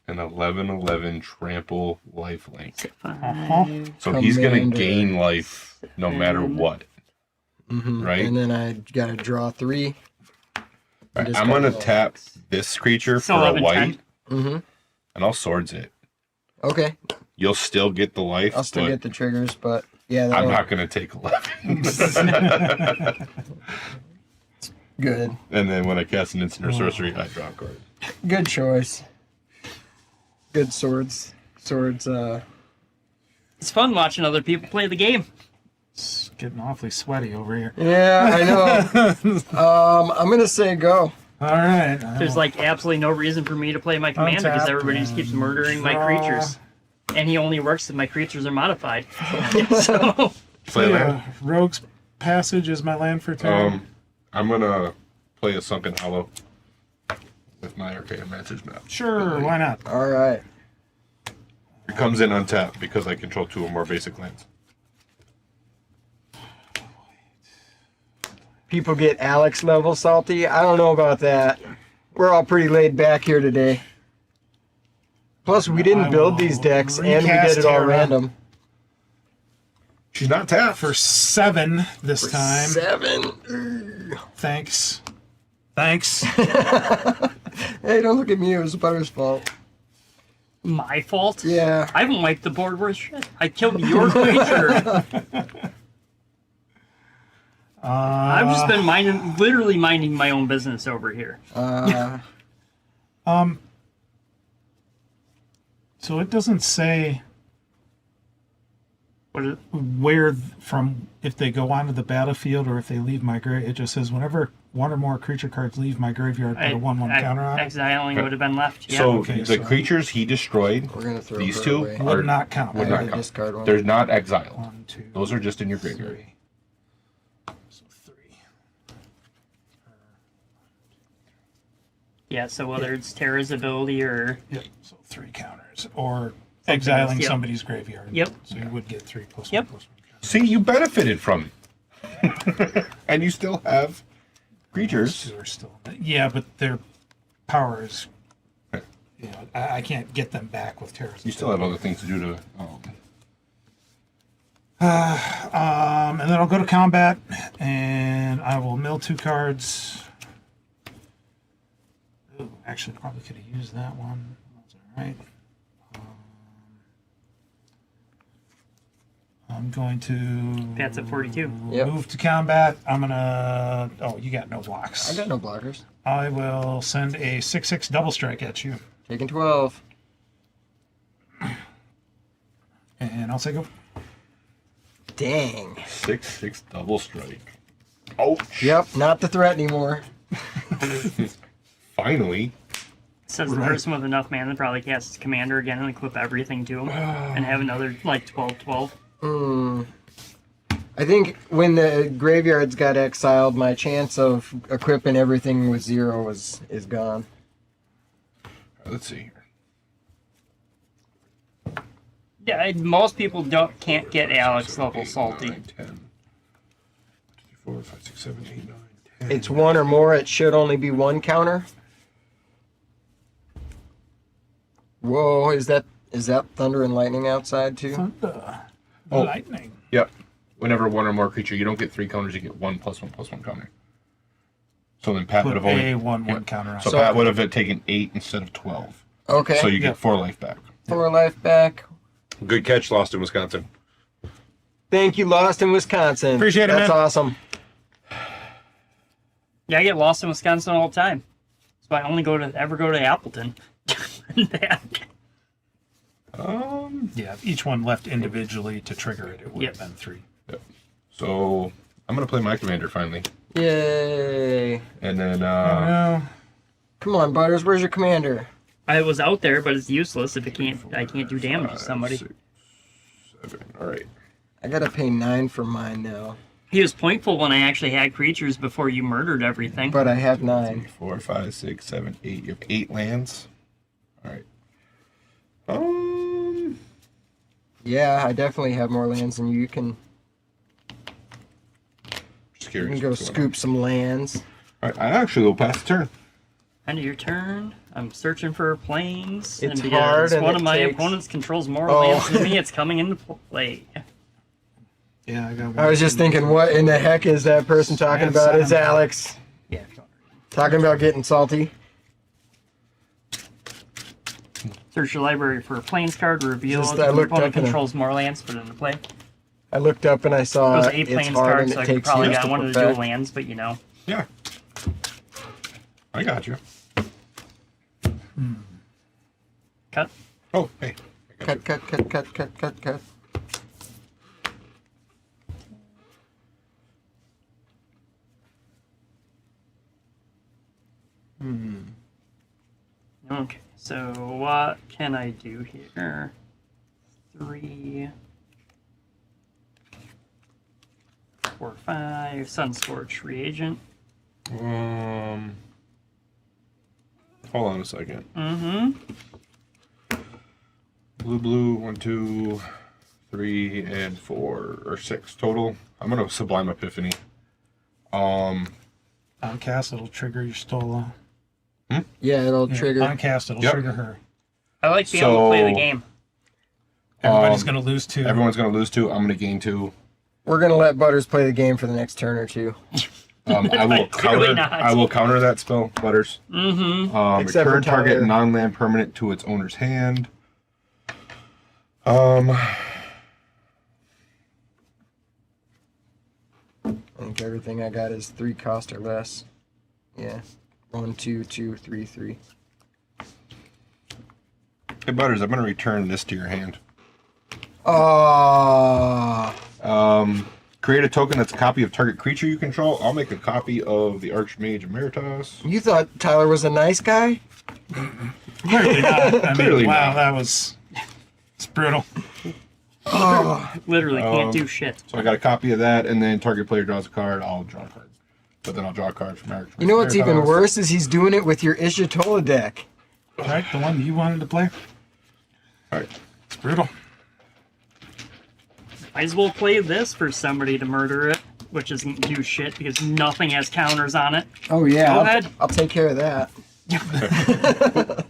An 11/11 trample lifelink. Uh-huh. So he's going Commander. to gain life no matter what. Right? And then I got to draw 3. Right, I'm going to tap this creature So for a 11, white, 10. and I'll swords it. Okay. You'll still get the life, I'll still but get the triggers, but yeah, I'm that'll not going to take 11. good. And then when I cast an instant or sorcery, I draw a card. Good choice. Good swords. Swords, It's fun watching other people play the game. It's getting awfully sweaty over here. yeah, I know. I'm gonna say go. All right. There's like absolutely no reason for me to play my commander because Untap everybody just keeps and murdering my draw. creatures. And he only works if my creatures are modified. So, Play land. Rogue's Passage is my land for turn. I'm going to play a Sunken Hollow with my Arcane Masters map. Sure, why not? All right. It comes in untapped because I control 2 or more basic lands. People get Alex level salty. I don't know about that. We're all pretty laid back here today. Plus, we didn't I build will these decks, and we recast did it all Terra. random. She's not tapped. For 7 this time. 7. Thanks. Thanks. Hey, don't look at me. It was Butter's fault. my fault? Yeah. I haven't wiped the board worth shit. I killed your creature. I've just been literally minding my own business over here. So it doesn't say What is it? where from if they go onto the battlefield or if they leave my grave. It just says whenever one or more creature cards leave my graveyard, put a 1/1 counter on it. Exiling would have been left. Yeah. So Okay, the so- creatures he destroyed, We're gonna throw these her 2 away. are Would not count. would I not gotta count. discard one. They're not exiled. 1, 2. Those are just in your graveyard. 3. So 3. Yeah, so whether it's Terra's ability or Yep. So 3 counters. Or exiling else, yep. somebody's graveyard. Yep. So you would get 3 plus Yep. 1 plus 1 counter. See, you benefited from it. And you still have creatures. 2 are still. Yeah, but their power is. You know, I can't get them back with Terra's. You still have other things to do to. And then I'll go to combat, and I will mill 2 cards. Ooh, actually, probably could have used that one. That's all right. I'm going to. That's at 42. Yep. Move to combat. I'm gonna. Oh, you got no blocks. I got no blockers. I will send a 6/6 double strike at you, Taking 12. and I'll take a. Dang. 6/6 double strike. Ouch. Yep, not the threat anymore. Finally. Says the Right. person with enough mana to probably cast his commander again and equip everything to him. And have another, like, 12/12. I think when the graveyards got exiled, my chance of equipping everything with 0 is gone. Let's see here. Yeah, most people can't get Alex level 8, salty. 9, 10, 4, 5, 6, 7, 8, 9, 10. It's 1 or more. It should only be 1 counter. Whoa, is that thunder and lightning outside too? Thunder. Oh. Lightning. Yep. Whenever 1 or more creature, you don't get 3 counters, you get 1 + 1 + 1 counter. So then Pat would Put have only. a 1/1 yeah. counter on. So it. Pat would have taken 8 instead of 12. Okay. So you Yeah. get 4 life back. 4 life back. Good catch, lost in Wisconsin. Thank you, Lost in Wisconsin. Appreciate it, That's man. awesome. Yeah, I get lost in Wisconsin all the time. So I only ever go to Appleton. And back. Yeah, if each one left individually to trigger it, it would Yep. have been 3. Yep. So I'm gonna play my commander finally, Yay. and then No. Come on, Butters. Where's your commander? I was out there, but it's useless if I can't do damage to 5, somebody. 6, 7. All right. I gotta pay 9 for mine now. He was pointful when I actually had creatures before you murdered everything. But I have 3, 9. 4, 5, 6, 7, 8. You have 8 lands. All right. Yeah, I definitely have more lands than you. You can Just curious. go what's going scoop some lands. on. All right. I actually will pass the turn. End of your turn. I'm searching for planes. It's and because hard and one it of my takes- opponents controls more Oh. lands than me, it's coming into play. Yeah, I got. I was just thinking, what in the heck is that person talking have about? It's 7. Alex. Yeah. Talking about getting salty. Search your library for a planes card. Reveal Just, if I your looked opponent up and- controls more lands. Put it into play. I looked up and I saw Those 8 it's planes hard cards, and so it I could takes probably years got to one of the dual perfect. lands, but you know. Yeah. I got you. Cut. Oh, hey. I got Cut. Okay, so what can I do here? 3, 4, 5. Sunscorch reagent. you. Hold on a second. Mm-hmm. Blue, 1, 2, 3, and 4 or 6 total. I'm gonna Sublime Epiphany. On cast, it'll trigger your Stola. Yeah, it'll Yeah, trigger. On cast, it'll Yep. trigger her. I like being able to play the So- game. Everybody's going to lose 2. Everyone's gonna lose 2. I'm gonna gain 2. We're gonna let Butters play the game for the next turn or 2. I will Clearly counter. not. I will counter that spell, Butters. Mm-hmm. Except for Return target Tyler. non-land permanent to its owner's hand. I think everything I got is 3 cost or less. Yeah. 1, 2, 2, 3, 3. Hey, Butters, I'm gonna return this to your hand. Oh. Create a token that's a copy of target creature you control. I'll make a copy of the Archmage Emeritus. You thought Tyler was a nice guy? Clearly not. I mean, Clearly wow, not. that was. It's brutal. Oh. Literally can't do shit. So I got a copy of that, and then target player draws a card. I'll draw a card. but then I'll draw a card from Eric. You know what's even worse is he's doing it with your Ishitola deck. Right, the one you wanted to play. All right. It's brutal. Might as well play this for somebody to murder it, which doesn't do shit because nothing has counters on it. Oh yeah, Go ahead. I'll take care of that. I mean, another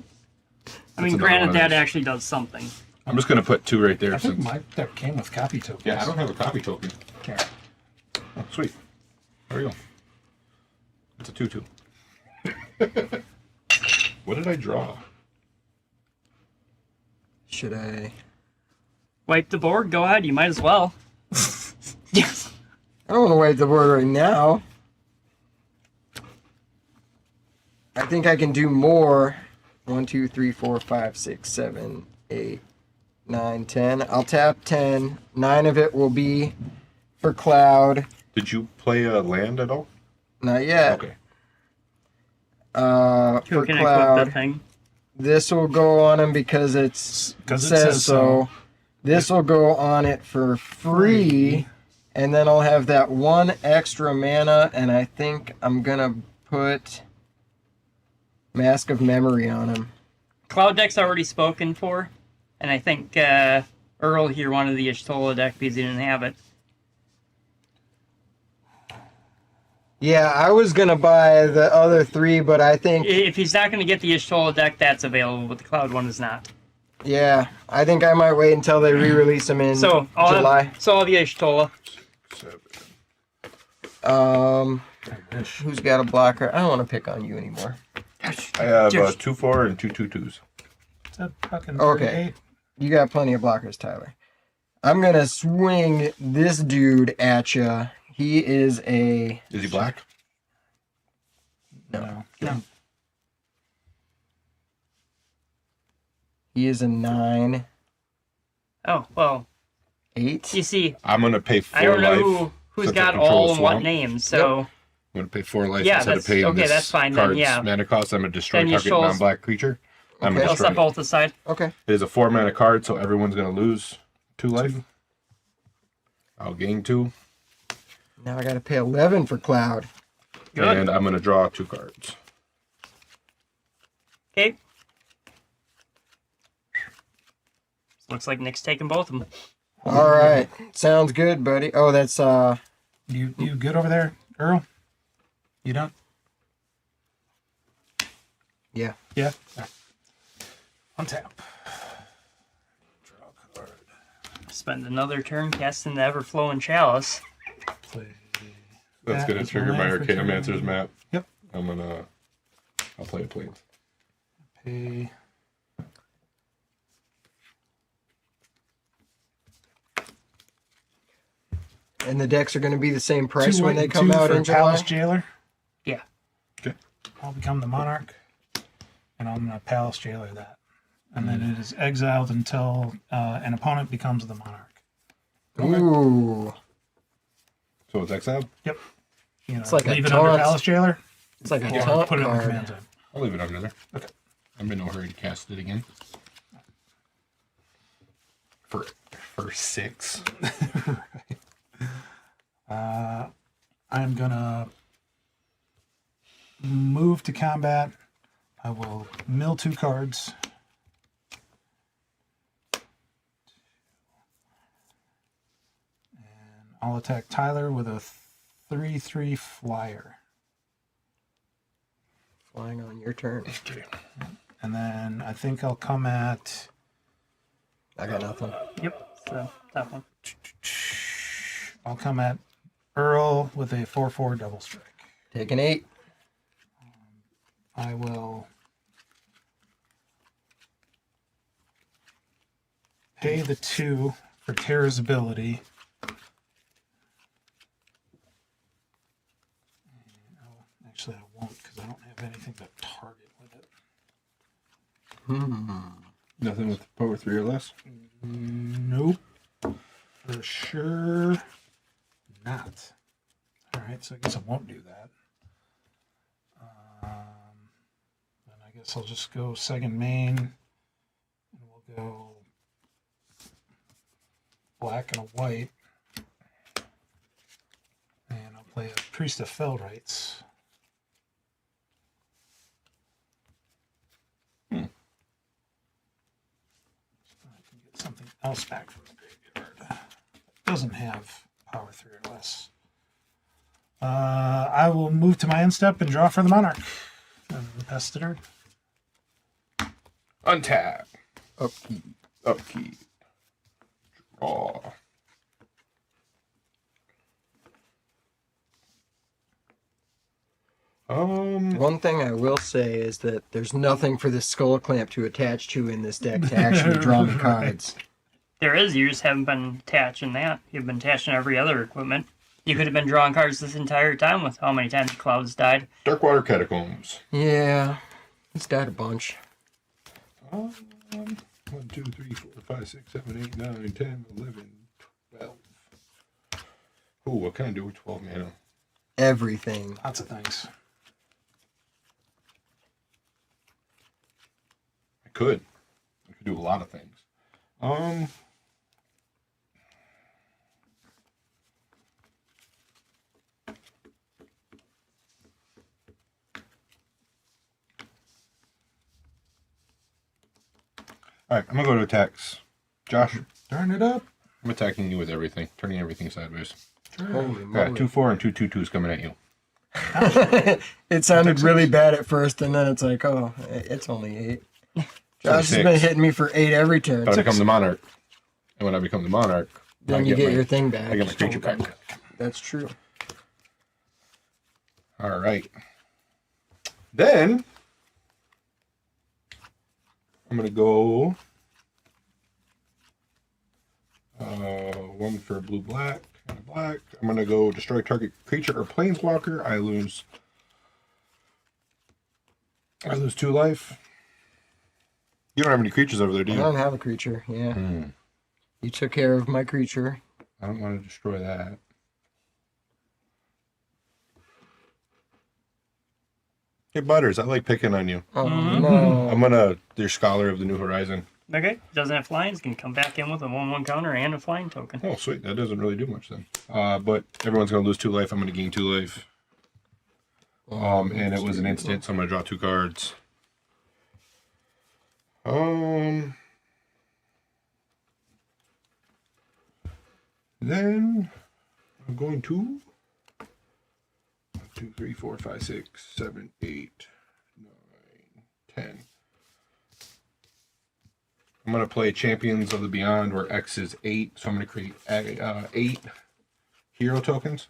one granted, of that those. actually does something. I'm just gonna put 2 right there. I think Since my deck came with copy tokens. yeah, I don't have a copy token. Okay. Oh, sweet. There we go. It's a 2/2. What did I draw? Should I? Wipe the board. Go ahead. You might as well. Yes. I don't want to wipe the board right now. I think I can do more. 1, 2, 3, 4, 5, 6, 7, 8, 9, 10. I'll tap 10. 9 of it will be for Cloud. Did you play a land at all? Not yet. Okay. Who For can equip the Cloud, thing? this will go on him because it says so. This will go on it for free. And then I'll have that 1 extra mana, and I think I'm gonna put Mask of Memory on him. Cloud deck's already spoken for, and I think Earl here wanted the Ishtola deck because he didn't have it. Yeah, I was gonna buy the other 3, but I think If he's not going to get the Ishtola deck, that's available, but the Cloud one is not. I think I might wait until they re-release them in So I'll July. have the Ishtola. 7. Who's got a blocker? I don't want to pick on you anymore. I have 2/4 and 2 2/2s. Is that fucking Okay. 38? You got plenty of blockers, Tyler. I'm gonna swing this dude at you. He is a Is he black? No. he is a 9, Oh, well, 8. you see, I'm gonna pay 4 I don't know life. who's since I got control all the and what swamp. names, so... I'm gonna pay 4 life Yeah, instead of that's- paying okay, this that's fine then, card's yeah. mana cost. I'm gonna destroy Then you target show us- non-black creature. I'm Okay. gonna I'll destroy set it. both aside. Okay. It is a 4 mana card, so everyone's gonna lose 2 life. I'll gain 2, Now I gotta pay 11 for Cloud. Good. and I'm gonna draw 2 cards. Okay. Looks like Nick's taking both of them. All right, sounds good, buddy. Oh, that's You good over there, Earl? You done? yeah. Yeah. Untap. Draw a card. Spend another turn casting the ever-flowing chalice. Play. That's That gonna is trigger my mine for Arcanum turn. Answers map. Yep. I'll play a plane. Pay. And the decks are gonna be the same price 2 when white they and come 2 out for in July. Palace Jailer. Yeah. Okay. I'll become the Monarch, and I'm gonna Palace Jailer that, and then it is exiled until an opponent becomes the Monarch. Ooh, So it's exiled? Yep. You know, It's like a leave it under taunt. Palace Jailer, it's like a or taunt put it in the card. command zone. I'll leave it under there. Okay. I'm in no hurry to cast it again. For 6. I'm gonna move to combat. I will mill 2 cards. And I'll attack Tyler with a 3/3 flyer. Flying on your turn. Okay. And then I think I'll come at I got nothing. Yep. So, that one. I'll come at Earl with a 4/4 double strike. Take an 8. I will pay the 2 for Terra's ability. Actually, I won't because I don't have anything to target with it. Nothing with power 3 or less? Nope. For sure not. Alright, so I guess I won't do that. Then I guess I'll just go second main. And we'll go black and a white. And I'll play a Priest of Fell Rights. back from the graveyard. Doesn't have power 3 or less. I will move to my end step and draw for the Monarch. And pass the turn. Untap. Upkeep. Upkeep. Draw. One thing I will say is that there's nothing for the skull clamp to attach to in this deck to actually draw me cards. There is. You just haven't been attaching that. You've been attaching every other equipment. You could have been drawing cards this entire time with how many times Clouds died. Darkwater Catacombs. Yeah, he's died a bunch. 1, 2, 3, 4, 5, 6, 7, 8, 9, 10, 11, 12. Ooh, what can I do with 12 mana? Everything. Lots of things. I could do a lot of things. Alright, I'm gonna go to attacks. Josh, Turn it up. I'm attacking you with everything, turning everything sideways. Holy I got moly. 2/4 and 2 2/2s coming at you. It sounded really bad at first, and then it's like, oh, it's only 8. Josh has been 26. hitting me for 8 every turn. But I become the Monarch. And when I become the Monarch, Then I you get my, your thing I back. get my creature back. That's true. Alright. Then I'm gonna go 1 for blue black and a black. I'm gonna go destroy target creature or planeswalker. I lose 2 life. You don't have any creatures over there, do I you? don't have a creature. Yeah. You took care of my creature. I don't want to destroy that. Hey Butters, I like picking on you. Oh no. I'm gonna your Scholar of the New Horizon. Okay. Doesn't have flying. Can come back in with a 1/1 counter and a flying token. Oh, sweet. That doesn't really do much then. But everyone's going to lose 2 life. I'm going to gain 2 life. And it was an instant, so I'm going to draw 2 cards. Then I'm going to 1, 2, 3, 4, 5, 6, 7, 8, 9, 10. I'm going to play Champions of the Beyond, where X is 8. So I'm going to create 8 hero tokens.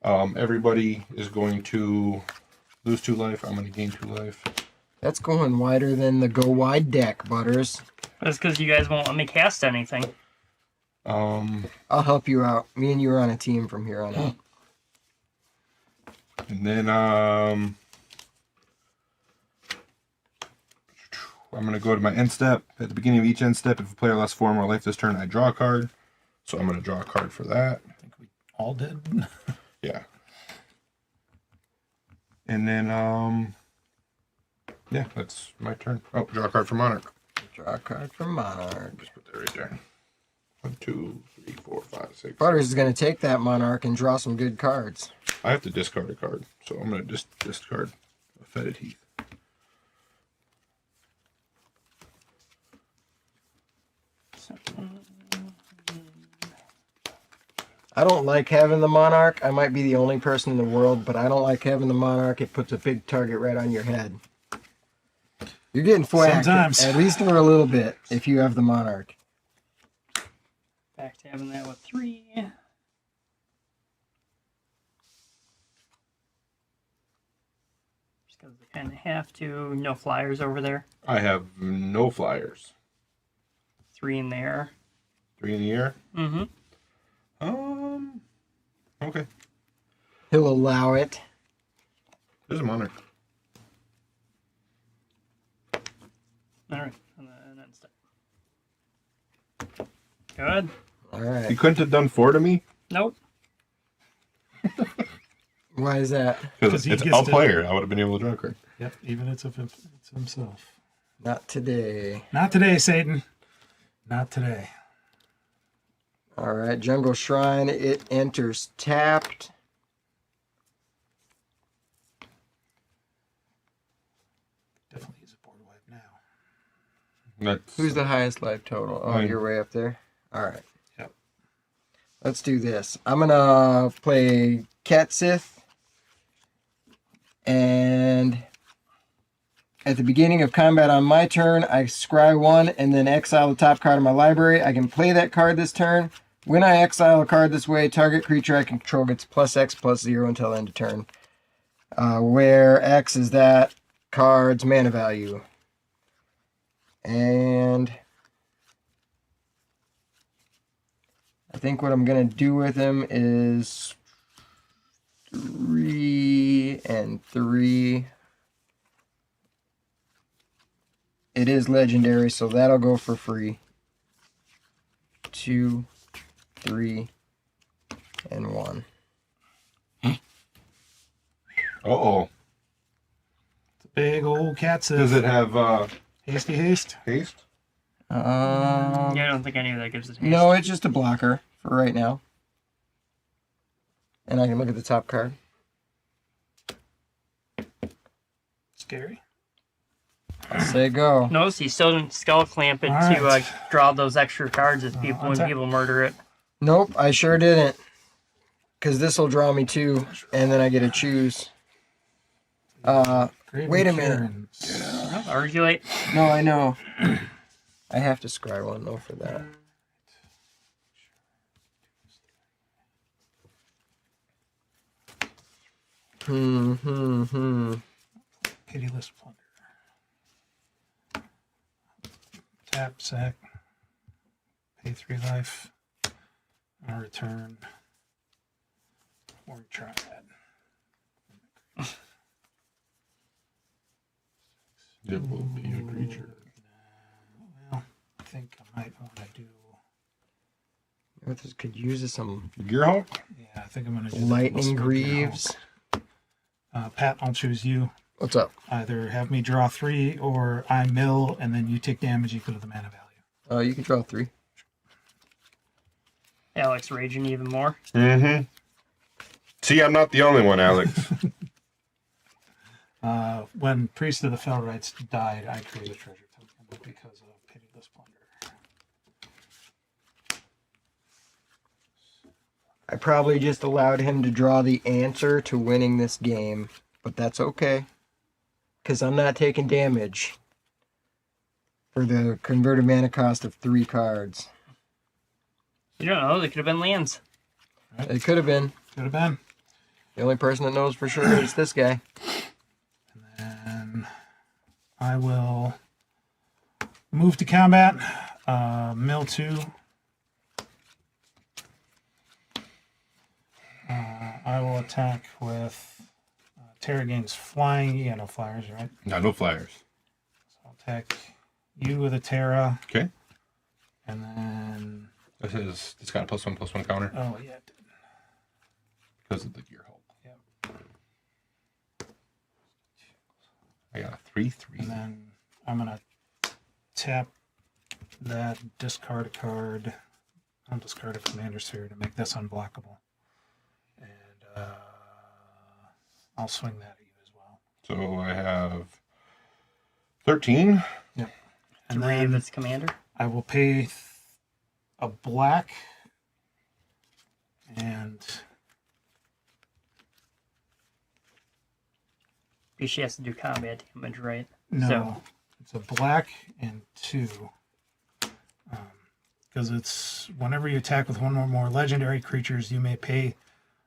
Everybody is going to lose 2 life. I'm going to gain 2 life. That's going wider than the go wide deck, Butters. That's because you guys won't let me cast anything. I'll help you out. Me and you are on a team from here on out. And then I'm going to go to my end step. At the beginning of each end step, if a player lost 4 more life this turn, I draw a card. So I'm going to draw a card for that. I think we all did. Yeah. And then, yeah, that's my turn. Oh, draw a card for Monarch. Draw a card from Monarch. Just put that right there. 1, 2, 3, 4, 5, 6. Butters is going to take that Monarch and draw some good cards. I have to discard a card, so I'm going to just discard a Fetid Heath. I don't like having the Monarch. I might be the only person in the world, but I don't like having the Monarch. It puts a big target right on your head. You're getting whacked, Sometimes. at least for a little bit, if you have the Monarch. Back to having that with 3. Just because I kind of have to. No flyers over there. I have no flyers. 3 in there. 3 in the air. Mm-hmm. Okay. He'll allow it. There's a Monarch. All right. And then step. Good. All right. You couldn't have done 4 to me? Nope. Why is that? Because he it's gets a to- player. I would have been able to draw a card. Yep, even it's himself. Not today. Not today, Satan. Not today. All right, Jungle Shrine. It enters tapped. Definitely use a board wipe now. That's Who's the highest life total? Oh, Mine. you're way up there. All right. Yep. Let's do this. I'm gonna play Cat Sith, and at the beginning of combat on my turn, I scry 1 and then exile the top card of my library. I can play that card this turn. When I exile a card this way, target creature I control gets +X/+0 until end of turn. Where X is that card's mana value. And I think what I'm going to do with him is 3 and 3. It is legendary, so that'll go for free. 2, 3, and 1. Uh-oh. It's a big old cat Does Sith. it have Hasty haste. haste? Yeah, I don't think any of that gives it haste. No, it's just a blocker for right now. And I can look at the top card. Scary. I'll say go. Notice he still didn't skull clamp it All to right. draw those extra cards if people when untap. people murder it. Nope, I sure didn't. Because this will draw me 2, and then I get to choose. Graven Wait a minute. Cairns. Oh, argulate. No, I know. I have to scry 1, though, for that. Pitiless Plunder. Tap, sack. Pay 3 life. And return. Or try that. It will be a creature. Well, I think I might want to do. Could use some Gearhawk? Yeah, I think I'm going to do lightning the greaves. Pat, I'll choose you. What's up? Either have me draw 3 or I mill and then you take damage equal to the mana value. You can draw 3. Alex raging even more. Mm-hmm. See, I'm not the only one, Alex. When Priest of the Felrites died, I created a treasure token because of Pitiless Plunder. I probably just allowed him to draw the answer to winning this game, but that's okay. Because I'm not taking damage for the converted mana cost of 3 cards. You don't know. They could have been lands. It could have been. Could have been. The only person that knows for sure is this guy. And I will move to combat. Mill 2. I will attack with Terra gains flying. You got no flyers, right? No flyers. So I'll attack you with a Terra. Okay. And then. It's got a +1/+1 counter Oh, yeah. It did. because of the Gearhawk. Yep. I got a 3/3. And then I'm going to tap that, discard a card. I'll discard a commander sphere to make this unblockable. And I'll swing that at you as well. So I have 13. Yep. To And rave then its commander. I will pay a black and Because she has to do combat damage, right? no, So- it's a black and 2. Because it's whenever you attack with one or more legendary creatures, you may pay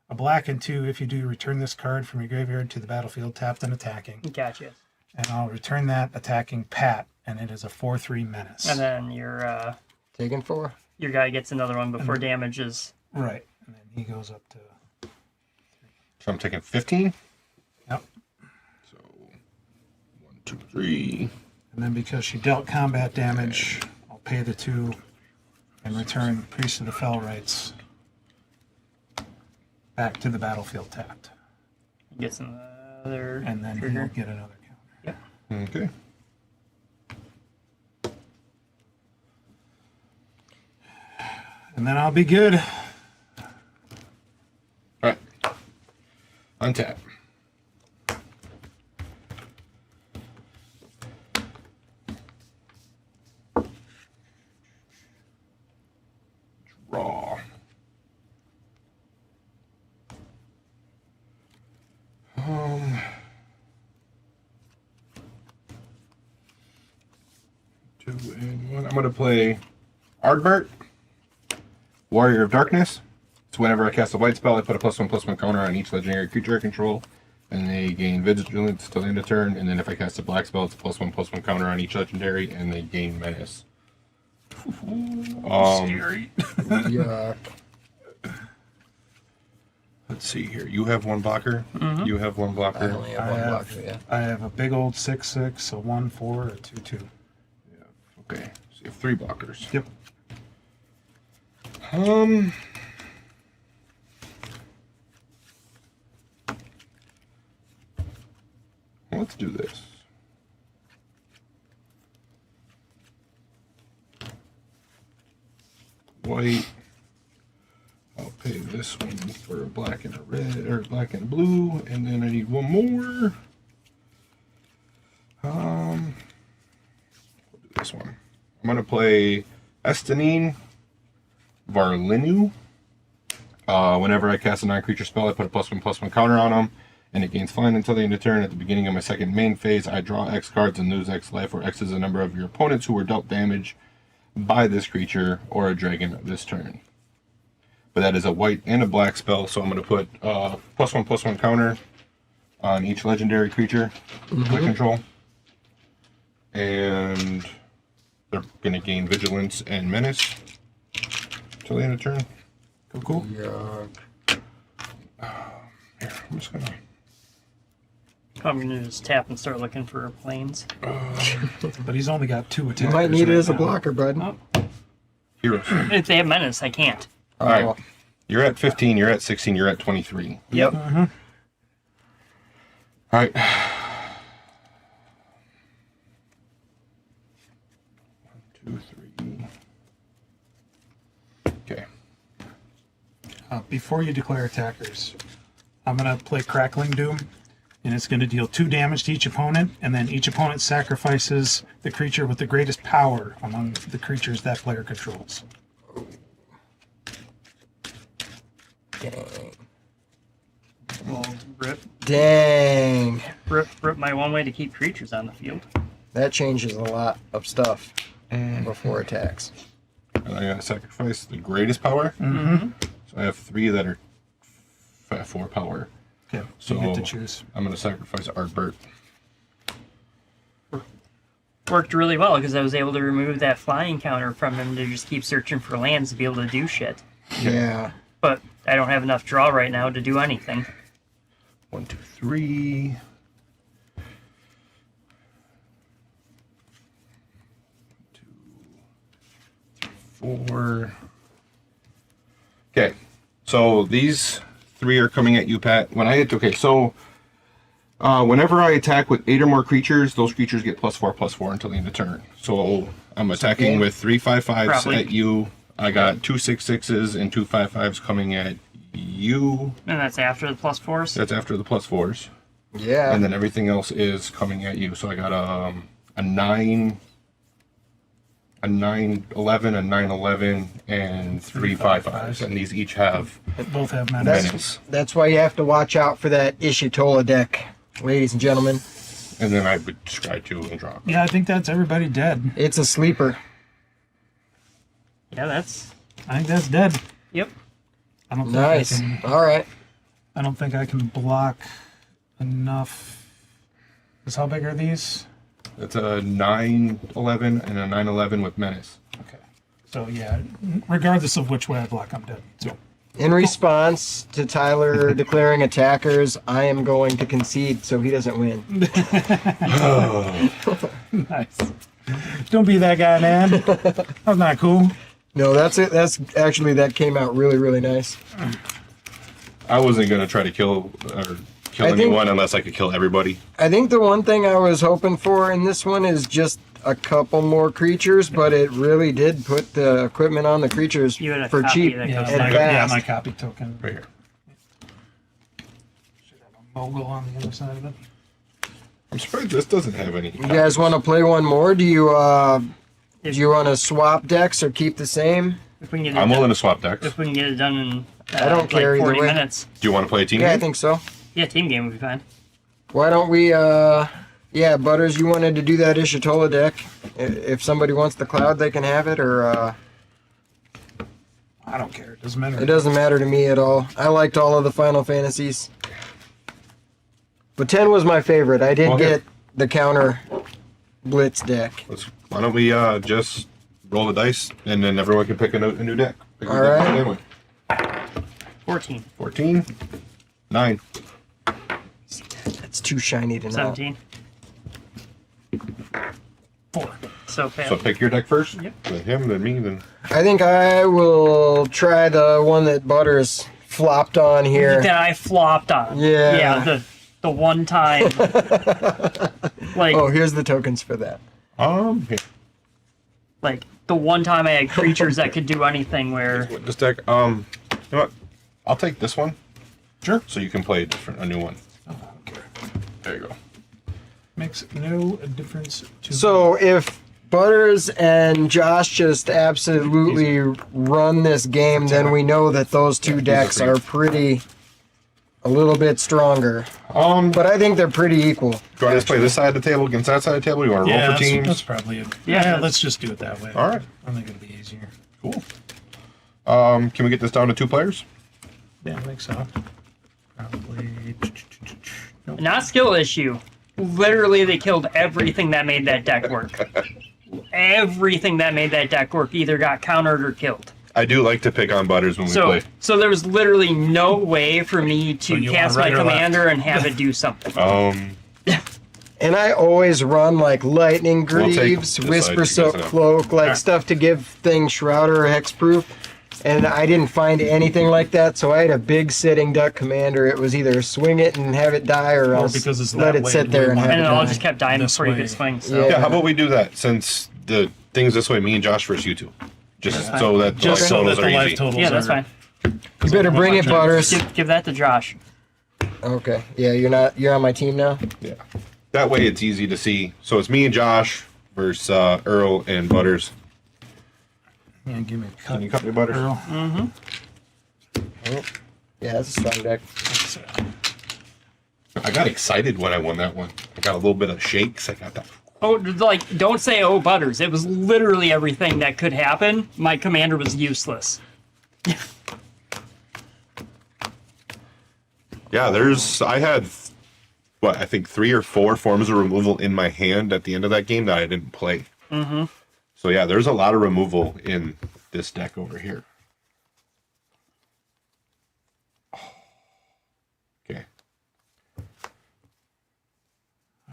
a black and 2. If you do, return this card from your graveyard to the battlefield, tapped and attacking. Gotcha. And I'll return that attacking Pat, and it is a 4/3 menace. And then your Taking 4. guy gets another one before damage is. Right, and then he goes up to. So I'm taking 15. Yep. So 1, 2, 3. And then because she dealt combat damage, I'll pay the 2 and return Priest of the Felrites back to the battlefield tapped. Gets another. And then trigger. he'll get another counter. Okay. And then I'll be good. All right. Untap. and 1. I'm going to play Ardbert, Warrior of Darkness. So whenever I cast a white spell, I put a +1/+1 counter on each legendary creature I control, and they gain Vigilance till the end of turn. And then if I cast a black spell, it's a +1/+1 counter on each legendary, and they gain Menace. Scary. Yuck. Let's see here. You have 1 blocker. You have 1 blocker. I only have one blocker, yeah. I have a big old 6/6, a 1/4, a 2/2. Okay, so you have 3 blockers. Yep. Let's do this. White. I'll pay this one for a black and a red, or black and a blue, and then I need 1 more. We'll do this one. I'm gonna play Estinine Varlinu. Whenever I cast a non-creature spell, I put a +1/+1 counter on them, and it gains flying until the end of turn. At the beginning of my second main phase, I draw X cards and lose X life, where X is the number of your opponents who were dealt damage by this creature or a dragon this turn. But that is a white and a black spell, so I'm going to put +1/+1 counter on each legendary creature I control. And they're going to gain Vigilance and Menace till the end of turn. Cool. Yuck. Here, I'm just going to... I'm gonna just tap and start looking for planes. But he's only got 2 attacks. You might need it as a blocker, bud. Oh. Heroes. If they have menace, I can't. All right. You're at 15, you're at 16, you're at 23. Yep. All right. 1, 2, 3. Okay. Before you declare attackers, I'm going to play Crackling Doom, and it's going to deal 2 damage to each opponent, and then each opponent sacrifices the creature with the greatest power among the creatures that player controls. Dang. Well, rip my 1 way to keep creatures on the field. That changes a lot of stuff before attacks. And I gotta sacrifice the greatest power. So I have 3 that are 4 power. Okay, So you get to choose. I'm gonna sacrifice Artbert. Worked really well because I was able to remove that flying counter from him to just keep searching for lands to be able to do shit. Yeah. But I don't have enough draw right now to do anything. 1, 2, 3. 2, 3, 4. Okay, so these 3 are coming at you, Pat. When I hit, okay, so whenever I attack with 8 or more creatures, those creatures get +4/+4 until the end of turn. So I'm attacking with 3 5/5s Probably. at you. I got 2 6/6s and 2 5/5s coming at you. And that's after the +4s? That's after the +4s. Yeah. And then everything else is coming at you. So I got a 9, a 9/11, a 9/11, and 3 5/5s. And these each have Both have menace. menace. That's why you have to watch out for that Ishitola deck, ladies and gentlemen. And then I would scry 2 and drop. Yeah, I think that's everybody dead. It's a sleeper. Yeah, that's... I think that's dead. Yep. I don't think Nice. I can, All right. I don't think I can block enough. 'Cause how big are these? It's a 9/11 and a 9/11 with menace. Okay. So yeah, regardless of which way I block, I'm dead. So In response to Tyler declaring attackers, I am going to concede so he doesn't win. nice. Don't be that guy, man. That's not cool. No, that's it. That's actually, that came out really, really nice. I wasn't going to try to kill I think- anyone unless I could kill everybody. I think the one thing I was hoping for in this one is just a couple more creatures, but it really did put the equipment on the creatures You had a for copy cheap. that Yeah, goes and my, like yeah, fast. my copy token. Right here. Should have a mogul on the other side of it. I'm surprised this doesn't have any. You guys want to play one more? Do you want to swap decks or keep the same? If we can get it I'm done, willing to swap decks. if we can get it done in I don't care either 40 way. minutes. Do you want to play a team Yeah, I game? think so. Yeah, team game would be fine. Why don't we Yeah, Butters, you wanted to do that Ishitola deck. If somebody wants the cloud, they can have it, or I don't care. It doesn't matter. it doesn't matter to me at all. I liked all of the Final Fantasies. But 10 was my favorite. I did Okay. get the counter Blitz deck. Why don't we just roll the dice and then everyone can pick a new deck. Pick a All deck to right. begin with. 14, 14, 9. It's too shiny to know. 17. 4. So fail. So pick your deck first. Yep. Then him, then me, then. I think I will try the one that Butters flopped on here. That I flopped on. Yeah. Yeah, the one time. Like, Oh, here's the tokens for that. Here. like the one time I had creatures that could do anything where This deck. You know what? I'll take this one. Sure. So you can play a new one. Oh, I don't care. There you go. Makes no difference to So if Butters and Josh just absolutely run this game, then we know that those two decks are a little bit stronger. But I think they're pretty equal. Do you want to play this side of the table against that side of the table? You want to roll for that's teams? probably it. Yeah, Yeah, let's just do it that way. All right. I think it'll be easier. Cool. Can we get this down to 2 players? Yeah, I think so. Probably. Nope. not skill issue. Literally, they killed everything that made that deck work. Everything that made that deck work either got countered or killed. I do like to pick on Butters when we So, play. so there was literally no way for me to you cast want my right or left? commander and have it do something. And I always run like Lightning We'll take Greaves, this Whisper side, you Silk guys know. Cloak, like Alright. stuff to give things Shrouder or Hexproof. And I didn't find anything like that, so I had a big sitting duck commander. It was either swing it and have it die, or else because it's let that it way, sit we there and want have And it it all die. just kept dying This before you way. could swing. So. Yeah, how about we do that since the thing's this way, me and Josh versus you two. Just so that Just the so life that totals the are life easy. totals Yeah, that's are. fine. You better bring it, Butters. Give that to Josh. Okay. Yeah, you're on my team now? Yeah. That way it's easy to see. So it's me and Josh versus Earl and Butters. Yeah, give me a cut. Can you cut me, Butters? Earl. Yeah, that's a strong deck. I got excited when I won that one. I got a little bit of shakes. I got that. Oh, like, don't say, oh, Butters. It was literally everything that could happen. My commander was useless. Yeah, I had, I think 3 or 4 forms of removal in my hand at the end of that game that I didn't play. Mm-hmm. So yeah, there's a lot of removal in this deck over here. Okay.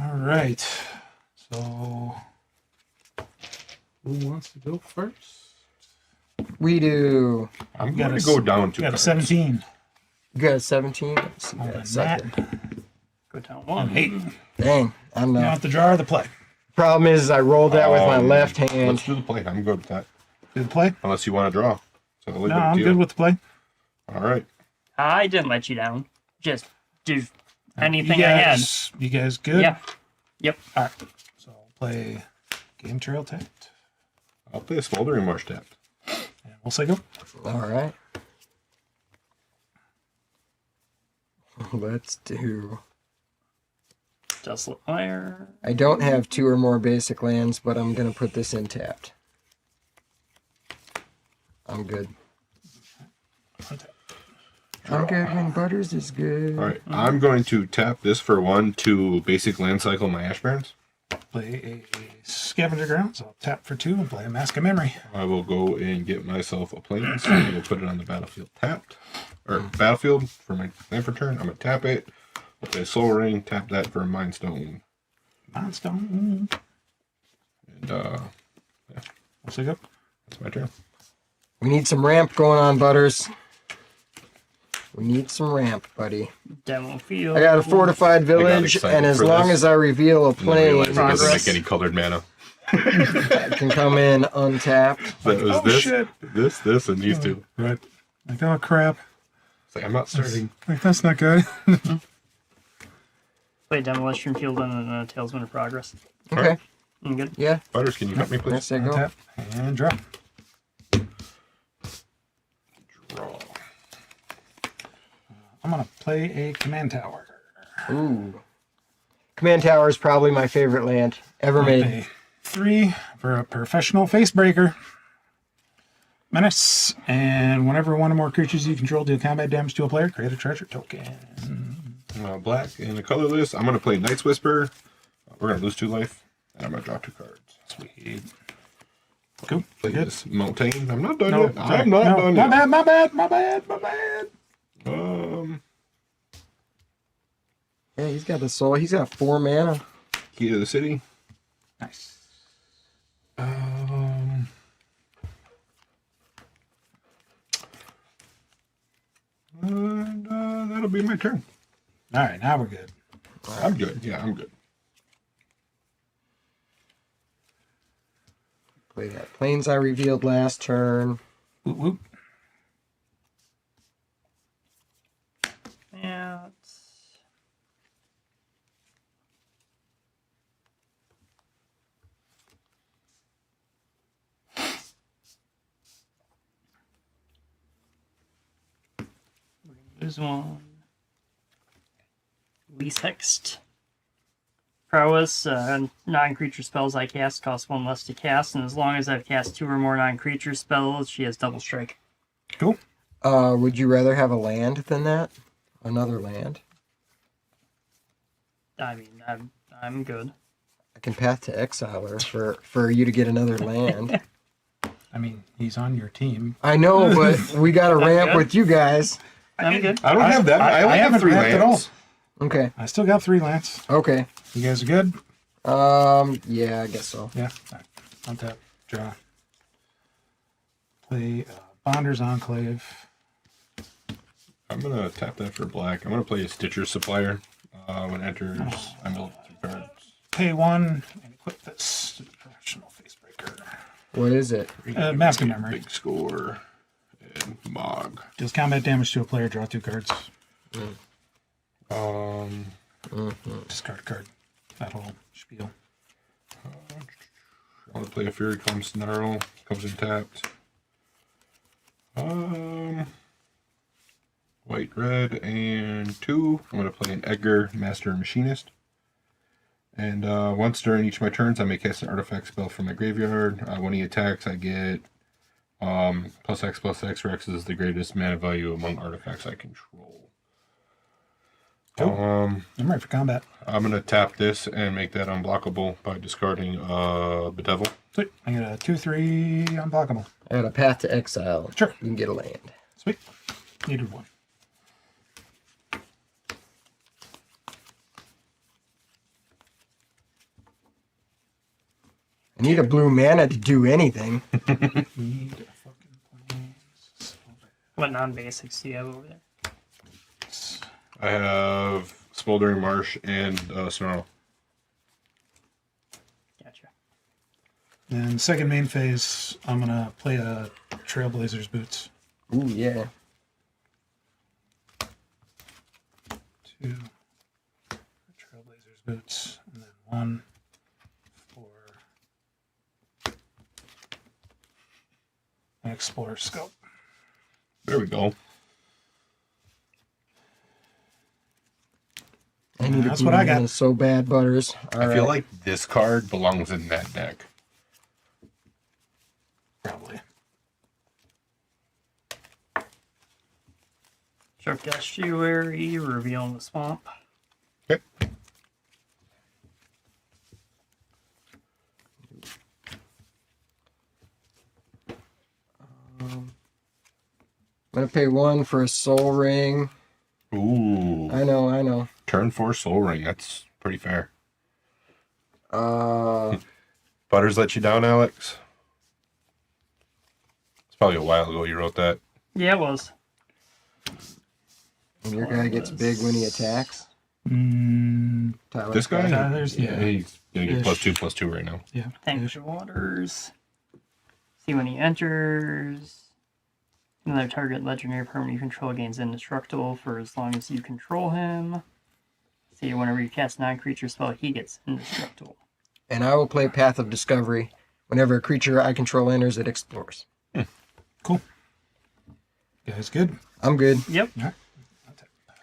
All right. So, who wants to go first? We do. I'm got going to a- go down You to got a 17. You got a 17? Let's see Hold that on, sucker. Matt. Go down one. 8. Dang, I'm You not. want the jar or the play? Problem is, I rolled that with my left hand. Let's do the play. I'm good with that. Do the play? Unless you want to draw. So I'll leave No, it up I'm to you. good with the play. All right. I didn't let you down. Just do anything you I had. guys, You guys good? Yeah. Yep. All right. So I'll play Game Trail tapped. I'll play a Smoldering Marsh tapped. And we'll say go. All right. Let's do. Desolate Fire. I don't have 2 or more basic lands, but I'm going to put this in tapped. I'm good. I'm good when Butters is good. All right. I'm going to tap this for 1 to basic land cycle my Ash Barrens. Play a Scavenger Grounds. I'll tap for 2 and play a Mask of Memory. I will go and get myself a Plains. I will put it on the battlefield tapped. Or battlefield for my land for turn. I'm going to tap it. I'll play Soul Ring, tap that for a Mind Stone. Mindstone. And We'll say go. that's my turn. We need some ramp going on, Butters. We need some ramp, buddy. Demo Field. I got a fortified village, excited and as for long this. as I reveal a And then realize plane, it doesn't Progress. make any colored mana. that can come in untapped. So it was oh, this, shit. this, and these two. Right. Like, oh, crap. It's like, I'm not starting. Like, that's not good. Play Demolition Field and Tailsman of Progress. Okay. You good? Yeah. Butters, can you help me, please? Yes, I go. Tap and draw. Draw. I'm going to play a Command Tower. Ooh. Command Tower is probably my favorite land ever made. Pay 3 for a professional face breaker. Menace, and whenever one or more creatures you control deal combat damage to a player, create a treasure token. Black and the colorless. I'm gonna play Night's Whisper. We're gonna lose 2 life, and I'm gonna draw 2 cards. Sweet. Cool. Play Good. this Montaigne. I'm not done No, yet. sorry. I'm not No, done my yet. bad, my bad, my bad, my bad. Yeah, he's got the soul. He's got 4 mana. Key to the City. Nice. And that'll be my turn. All right, now we're good. I'm good. Yeah, I'm good. Play that planes I revealed last turn. Whoop, whoop. Yeah. Lose 1. Least Hext. Prowess, non-creature spells I cast cost 1 less to cast, and as long as I've cast 2 or more non-creature spells, she has double strike. Cool. Would you rather have a land than that? Another land? I mean, I'm good. I can Path to Exile her for you to get another land. I mean, he's on your team. I know, but we got to ramp good. with you guys. I'm good. I don't have that. I only have haven't 3 ramped at all. lands. Okay. I still got 3 lands. Okay. You guys are good? Yeah, I guess so. Yeah. All right. Untap. Draw. Play Bonder's Enclave. I'm gonna tap that for black. I'm gonna play a Stitcher Supplier. When it enters, I mill 2 cards. Pay 1 and equip this to the professional face breaker. What is it? Mask of Memory. Big score. And Mog. Deals combat damage to a player, draw 2 cards. Discard a card. That whole spiel. I'm gonna play a Fury Come Snarl. Comes in tapped. White, red, and 2. I'm gonna play an Edgar, Master Machinist. And once during each of my turns, I may cast an artifact spell from my graveyard. When he attacks, I get +X/+X. Rex is the greatest mana value among artifacts I control. Cool. I'm ready for combat. I'm gonna tap this and make that unblockable by discarding Bedevil. Sweet. I got a 2/3 unblockable. I got a Path to Exile. Sure. You can get a land. Sweet. Needed 1. I need a blue mana to do anything. Need a fucking planes. What non-basics do you have over there? I have Smoldering Marsh and Snarl. Gotcha. Then second main phase, I'm gonna play a Trailblazers Boots. Ooh, yeah. 2 Trailblazers Boots, and then 1 for an Explorer Scope. There we go. I need That's a what blue I got. mana so bad, Butters. I feel like this card belongs in that deck. Probably. Sharp Estuary, Revealing the Swamp. Okay. I'm gonna pay 1 for a Soul Ring. Ooh. I know. Turn 4 Soul Ring. That's pretty fair. Uh, Butters let you down, Alex? It's probably a while ago you wrote that. Yeah, it was. and your guy gets big when he attacks. Tyler. This guy? Tyler's, yeah. He's going to get Ish. +2/+2 right now. Yeah. Thank the Waters. See when he enters. Another target legendary permanent you control gains indestructible for as long as you control him. See, whenever you cast a non-creature spell, he gets indestructible. And I will play Path of Discovery. Whenever a creature I control enters, it explores. Cool. You guys good? I'm good. Yep. All right.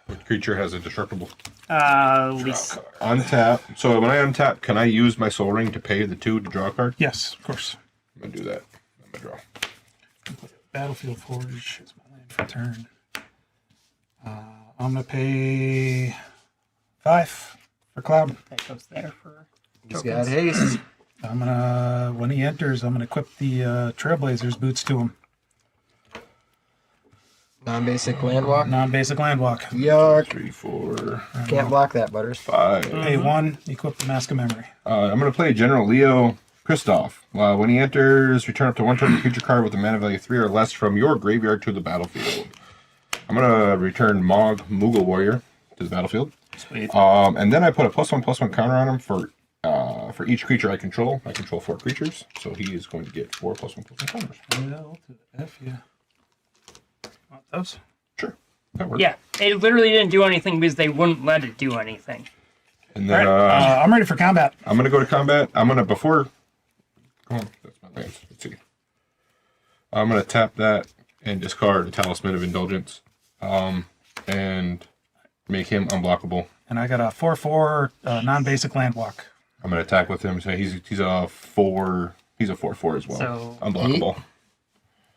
What creature has indestructible? Least. Untap. So when I untap, can I use my Soul Ring to pay the 2 to draw a card? Yes, of course. I'm gonna do that. I'm gonna draw. Battlefield Forge is my land for turn. I'm gonna pay 5 for Cloud. That goes there for He's tokens. got haste. I'm gonna, when he enters, I'm gonna equip the Trailblazers boots to him. Non-basic landwalk. Non-basic landwalk. Yuck. 3, 4, Can't block that, Butters. 5. Pay 1, equip the Mask of Memory. I'm gonna play General Leo Kristoff. When he enters, return up to 1 token creature card with a mana value 3 or less from your graveyard to the battlefield. I'm gonna return Mog Moogle Warrior to the battlefield. Sweet. And then I put a +1/+1 counter on him for each creature I control. I control 4 creatures, so he is going to get 4 +1/+1 counters. L to the F, yeah. Want those? Sure, that works. Yeah, it literally didn't do anything because they wouldn't let it do anything. And All then right, I'm ready for combat. I'm gonna go to combat. I'm gonna before. Oh, that's my lands. Let's see. I'm gonna tap that and discard a Talisman of Indulgence, and make him unblockable. And I got a 4/4 non-basic landwalk. I'm gonna attack with him. So he's a 4. He's a 4/4 as well. So- Unblockable.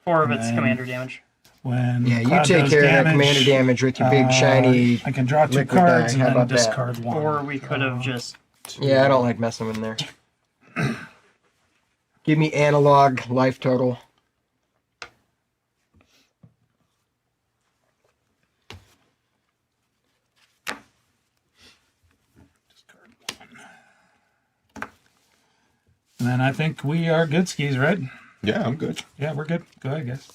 4 of its And- commander damage. When Yeah, you Cloud take does care of that damage, commander damage with your big shiny. I can draw 2 liquid cards die. and How then about that? discard 1. Or we could have just. Yeah, I don't like messing in there. Give me analog life total. Discard 1. And then I think we are good skis, right? Yeah, I'm good. Yeah, we're good. Go ahead, guys.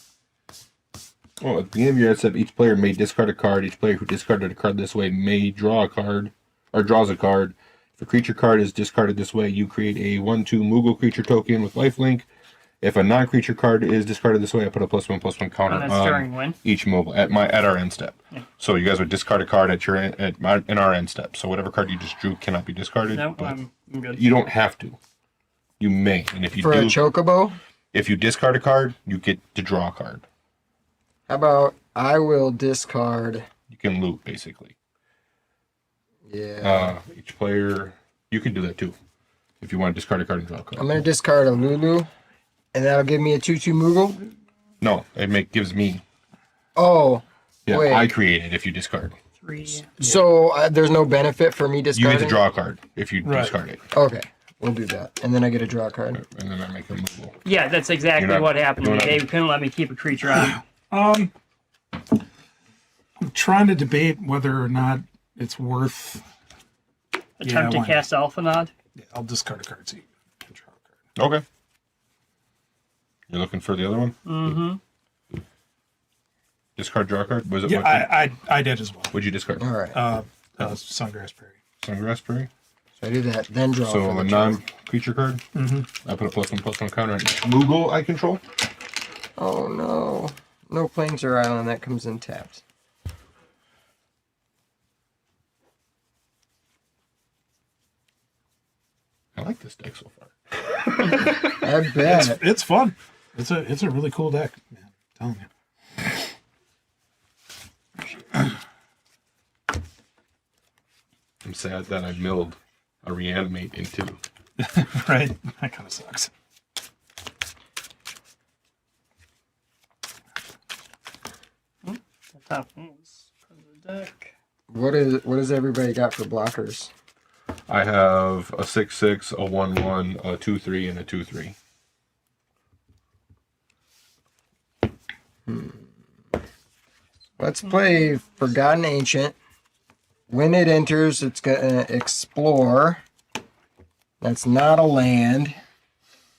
Well, at the beginning of your step, each player may discard a card. Each player who discarded a card this way may draw a card, or draws a card. If a creature card is discarded this way, you create a 1/2 Moogle creature token with lifelink. If a non-creature card is discarded this way, I put a +1/+1 counter And that's during on when? each Moogle at our end step. Yeah. So you guys would discard a card in our end step. So whatever card you just drew cannot be discarded. No, but I'm good. you don't have to. You may, and if you For a do, chocobo, if you discard a card, you get to draw a card. how about I will discard. You can loot basically. Yeah. Each player, you can do that too, if you want to discard a card and draw a card. I'm going to discard a Lulu, and that'll give me a 2/2 Moogle. No, gives me. Oh, Yeah, wait. I create it if you discard. 3. So there's no benefit for me You discarding? get to draw a card if you Right. discard it, Okay, we'll do that. And then I get to draw a card. and then I make a move. Yeah, that's exactly You're not- what happened. you're not- They couldn't let me keep a creature on. I'm trying to debate whether or not it's worth. Attempt why to cast Alpha Nod. Yeah, I'll discard a card so you can draw a card. Okay. You're looking for the other one? Mm-hmm. Discard, draw a card? Was it Yeah, what? I did as well. What'd you discard? All right. Sungrass Prairie. Sungrass Prairie? So I do that, then draw So for a the turn. non-creature card? Mm-hmm. I put a +1/+1 counter on each Moogle I control. Oh, no. No planes or island. That comes in tapped. I like this deck so far. I bet. It's fun. It's a really cool deck, man. I'm telling you. I'm sad that I milled a reanimate into. Right? That kind of sucks. The top moves from the deck. What does everybody got for blockers? I have a 6/6, a 1/1, a 2/3, and a 2/3. Let's play Forgotten Ancient. When it enters, it's gonna explore. That's not a land.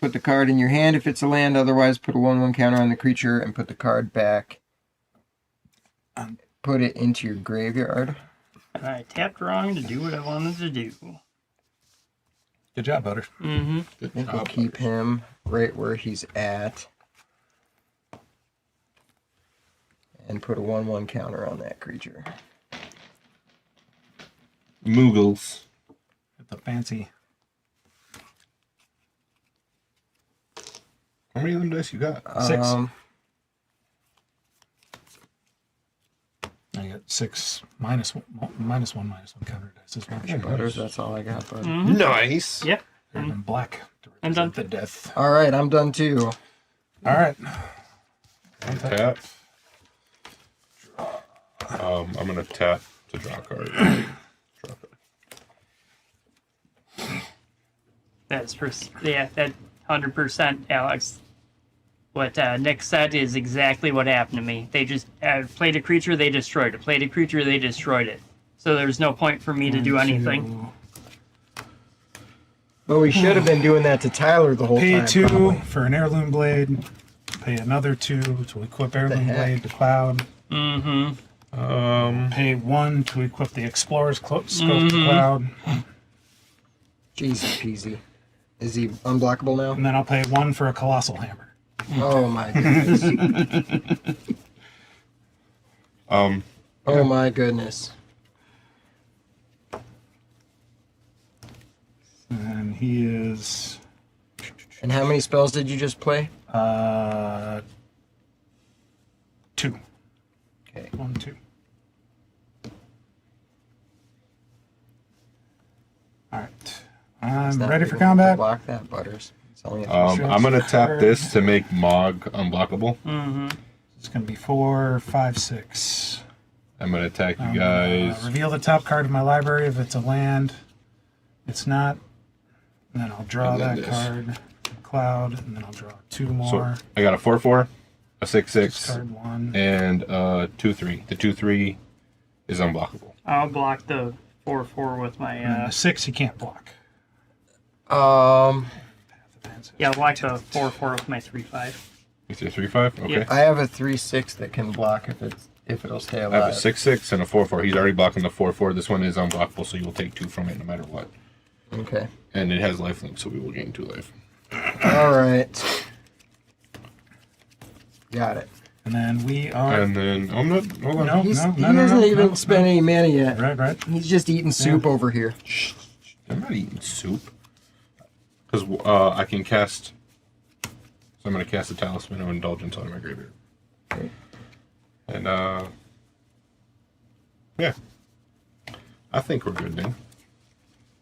Put the card in your hand if it's a land. Otherwise, put a 1/1 counter on the creature and put the card back. Put it into your graveyard. I tapped wrong to do what I wanted to do. Good job, Butter. Mm-hmm. I think we'll keep him right where he's at. And put a 1/1 counter on that creature. Moogles. Get the fancy. How many of them dice you got? 6. Um, I got get 6 -1/-1 counter dice as well. Butters, that's all I got, bud. Nice. Yep. Better than black. To I'm done. represent the death. All right, I'm done too. All right. Tap. I'm gonna tap to draw a card. Drop it. That 100%, Alex. What Nick said is exactly what happened to me. They just played a creature, they destroyed it. Played a creature, they destroyed it. So there's no point for me to do anything. But we should have been doing that to Tyler the whole Pay time. 2 probably. for an heirloom blade. Pay another 2 to equip heirloom heck? blade to cloud. Mm-hmm. Pay 1 to equip the explorer's scope to cloud. Easy peasy. Is he unblockable now? And then I'll pay 1 for a colossal hammer. Oh my goodness. Oh my goodness. And he is And how many spells did you just play? 2. Okay. 1, 2. All right. I'm Not ready big for enough to combat. Block that, Butters. It's only a I'm gonna tap this to make Mog unblockable. Mm-hmm. It's going to be 4, 5, 6. I'm gonna attack you guys. Reveal the top card of my library if it's a land. It's not. And then I'll draw And then that this. card. Cloud. And then I'll draw 2 more. So I got a 4/4, a 6/6, Discard 1. and a 2/3. The 2/3 is unblockable. I'll block the 4/4 with my And the 6 you can't block. yeah, I'll block the 4/4 with my 3/5. Is it 3/5? Okay. Yeah. I have a 3/6 that can block if it'll stay I have alive. a 6/6 and a 4/4. He's already blocking the 4/4. This one is unblockable, so you will take 2 from it no matter what. Okay. And it has lifelink, so we will gain 2 life. All right. Got it. And then we are. And then I'm not. Hold on. No. He hasn't even spent any mana yet. Right. He's just eating soup over here. Shh. I'm not eating soup. Because I can cast. So I'm going to cast a Talisman of Indulgence out of my graveyard. Okay. And yeah. I think we're good then.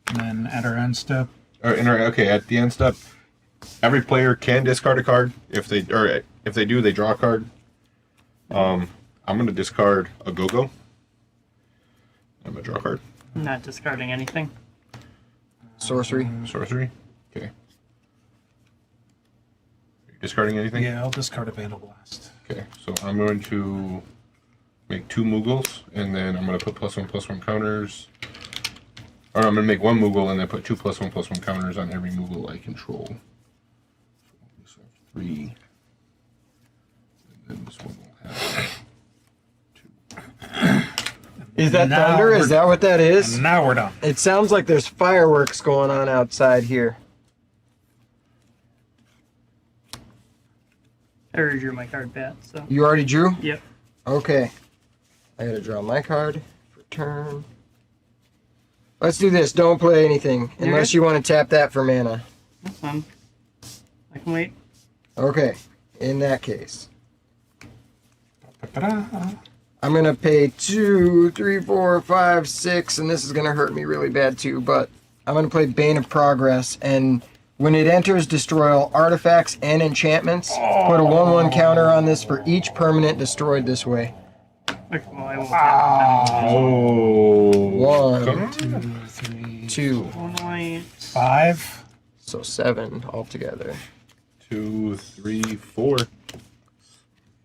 And then at our end step. Okay, at the end step, every player can discard a card. If they do, they draw a card. I'm gonna discard a go-go. I'm gonna draw a card. I'm not discarding anything. Sorcery. Sorcery. Okay. Are you discarding anything? Yeah, I'll discard a Vandal Blast. Okay, so I'm going to make 2 Moogles, and then I'm going to put +1/+1 counters. Or I'm going to make 1 Moogle, and then put 2 +1/+1 counters on every Moogle I control. So 3. And then this one will have 2. Is that Now thunder? we're- Is that what that is? And now we're done. It sounds like there's fireworks going on outside here. I already drew my card bat, so. You already drew? Yep. Okay. I gotta draw my card for turn. Let's do this. Don't play anything You're unless good. you want to tap that for mana. That's fine. I can wait. Okay. In that case, Ta-da. I'm gonna pay 2, 3, 4, 5, 6, and this is gonna hurt me really bad too. But I'm gonna play Bane of Progress, and when it enters, destroy all artifacts and enchantments. Put a 1/1 counter on this for each permanent destroyed this way. Okay, well, I will tap Oh. 1, Come on. 2, 3, 2, 1 white. 5. so 7 altogether. 2, 3, 4.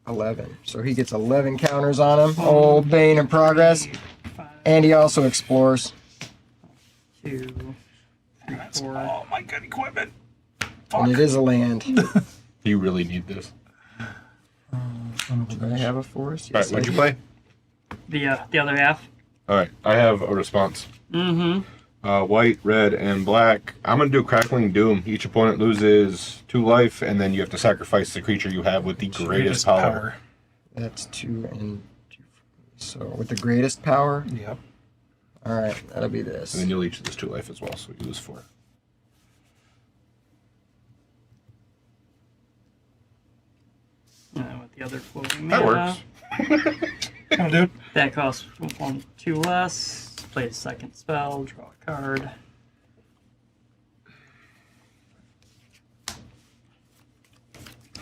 11. So he gets 11 counters on him. Old Bane of Progress. 5, And he also explores. 2, 3, That's 4. all my good equipment. And it is a land. You really need this. Do I have a forest? All right, what'd you play? The other half. All right, I have a response. Mm-hmm. White, red, and black. I'm going to do Crackling Doom. Each opponent loses 2 life, and then you have to sacrifice the creature you have with the greatest power. That's 2 and 2. So with the greatest power. Yep. All right, that'll be this. And then you'll each lose 2 life as well, so you lose 4. With the other floating That mana. works. That'll do it. That costs 2 less. Play a second spell, draw a card.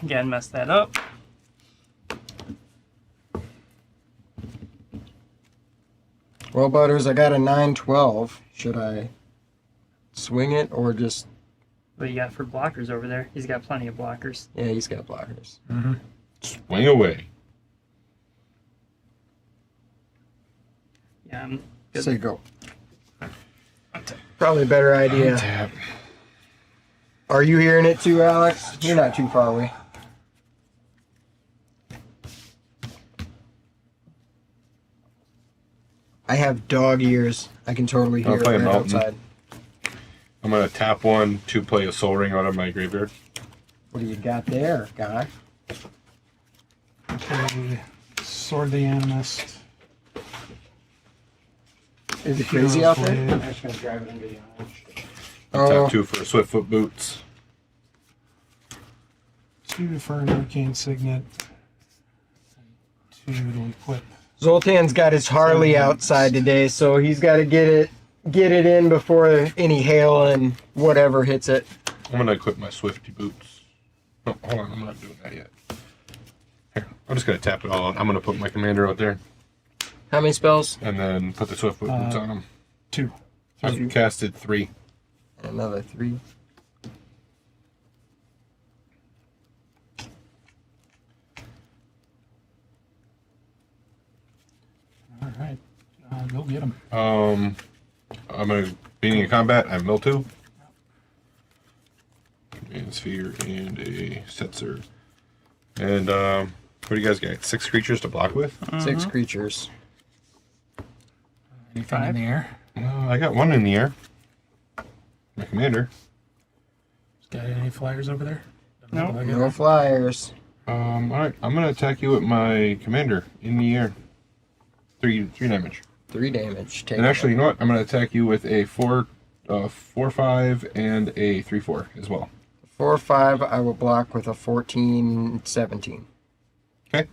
Again, mess that up. Well, Butters, I got a 9/12. Should I swing it or just... What do you got for blockers over there? He's got plenty of blockers. Yeah, he's got blockers. Mm-hmm. Swing away. Yeah, I'm good. Say go. Probably a better idea. Tap. Are you hearing it too, Alex? You're not too far away. I have dog ears. I can totally hear I'll it play right Mountain. outside. I'm gonna tap 1 to play a Soul Ring out of my graveyard. What do you got there, guy? Okay. Sword the Animist. Is it crazy out there? I'm just gonna drive it into the orange. Oh, Tap 2 for Swiftfoot Boots. 2 for an Arcane Signet. 2 to equip. Zoltan's got his Harley outside today, so he's got to get it in before any hail and whatever hits it. I'm gonna equip my Swifty Boots. Oh, hold on, I'm not doing that yet. Here, I'm just gonna tap it all out. I'm gonna put my commander out there How many spells? and then put the Swiftfoot Boots on him. 2. I've casted 3. Another 3. All right. Go get him. I'm gonna beginning of combat. I have mill 2. And sphere and a Setzer. And what do you guys got? 6 creatures to block with? 6 creatures. Anything in the air? I got 1 in the air. My commander. Got any flyers over there? No. No flyers. Alright, I'm gonna attack you with my commander in the air. 3 damage. 3 damage. Take And it. actually, you know what? I'm gonna attack you with a 4/5 and a 3/4 as well. 4/5, I will block with a 14/17. Okay.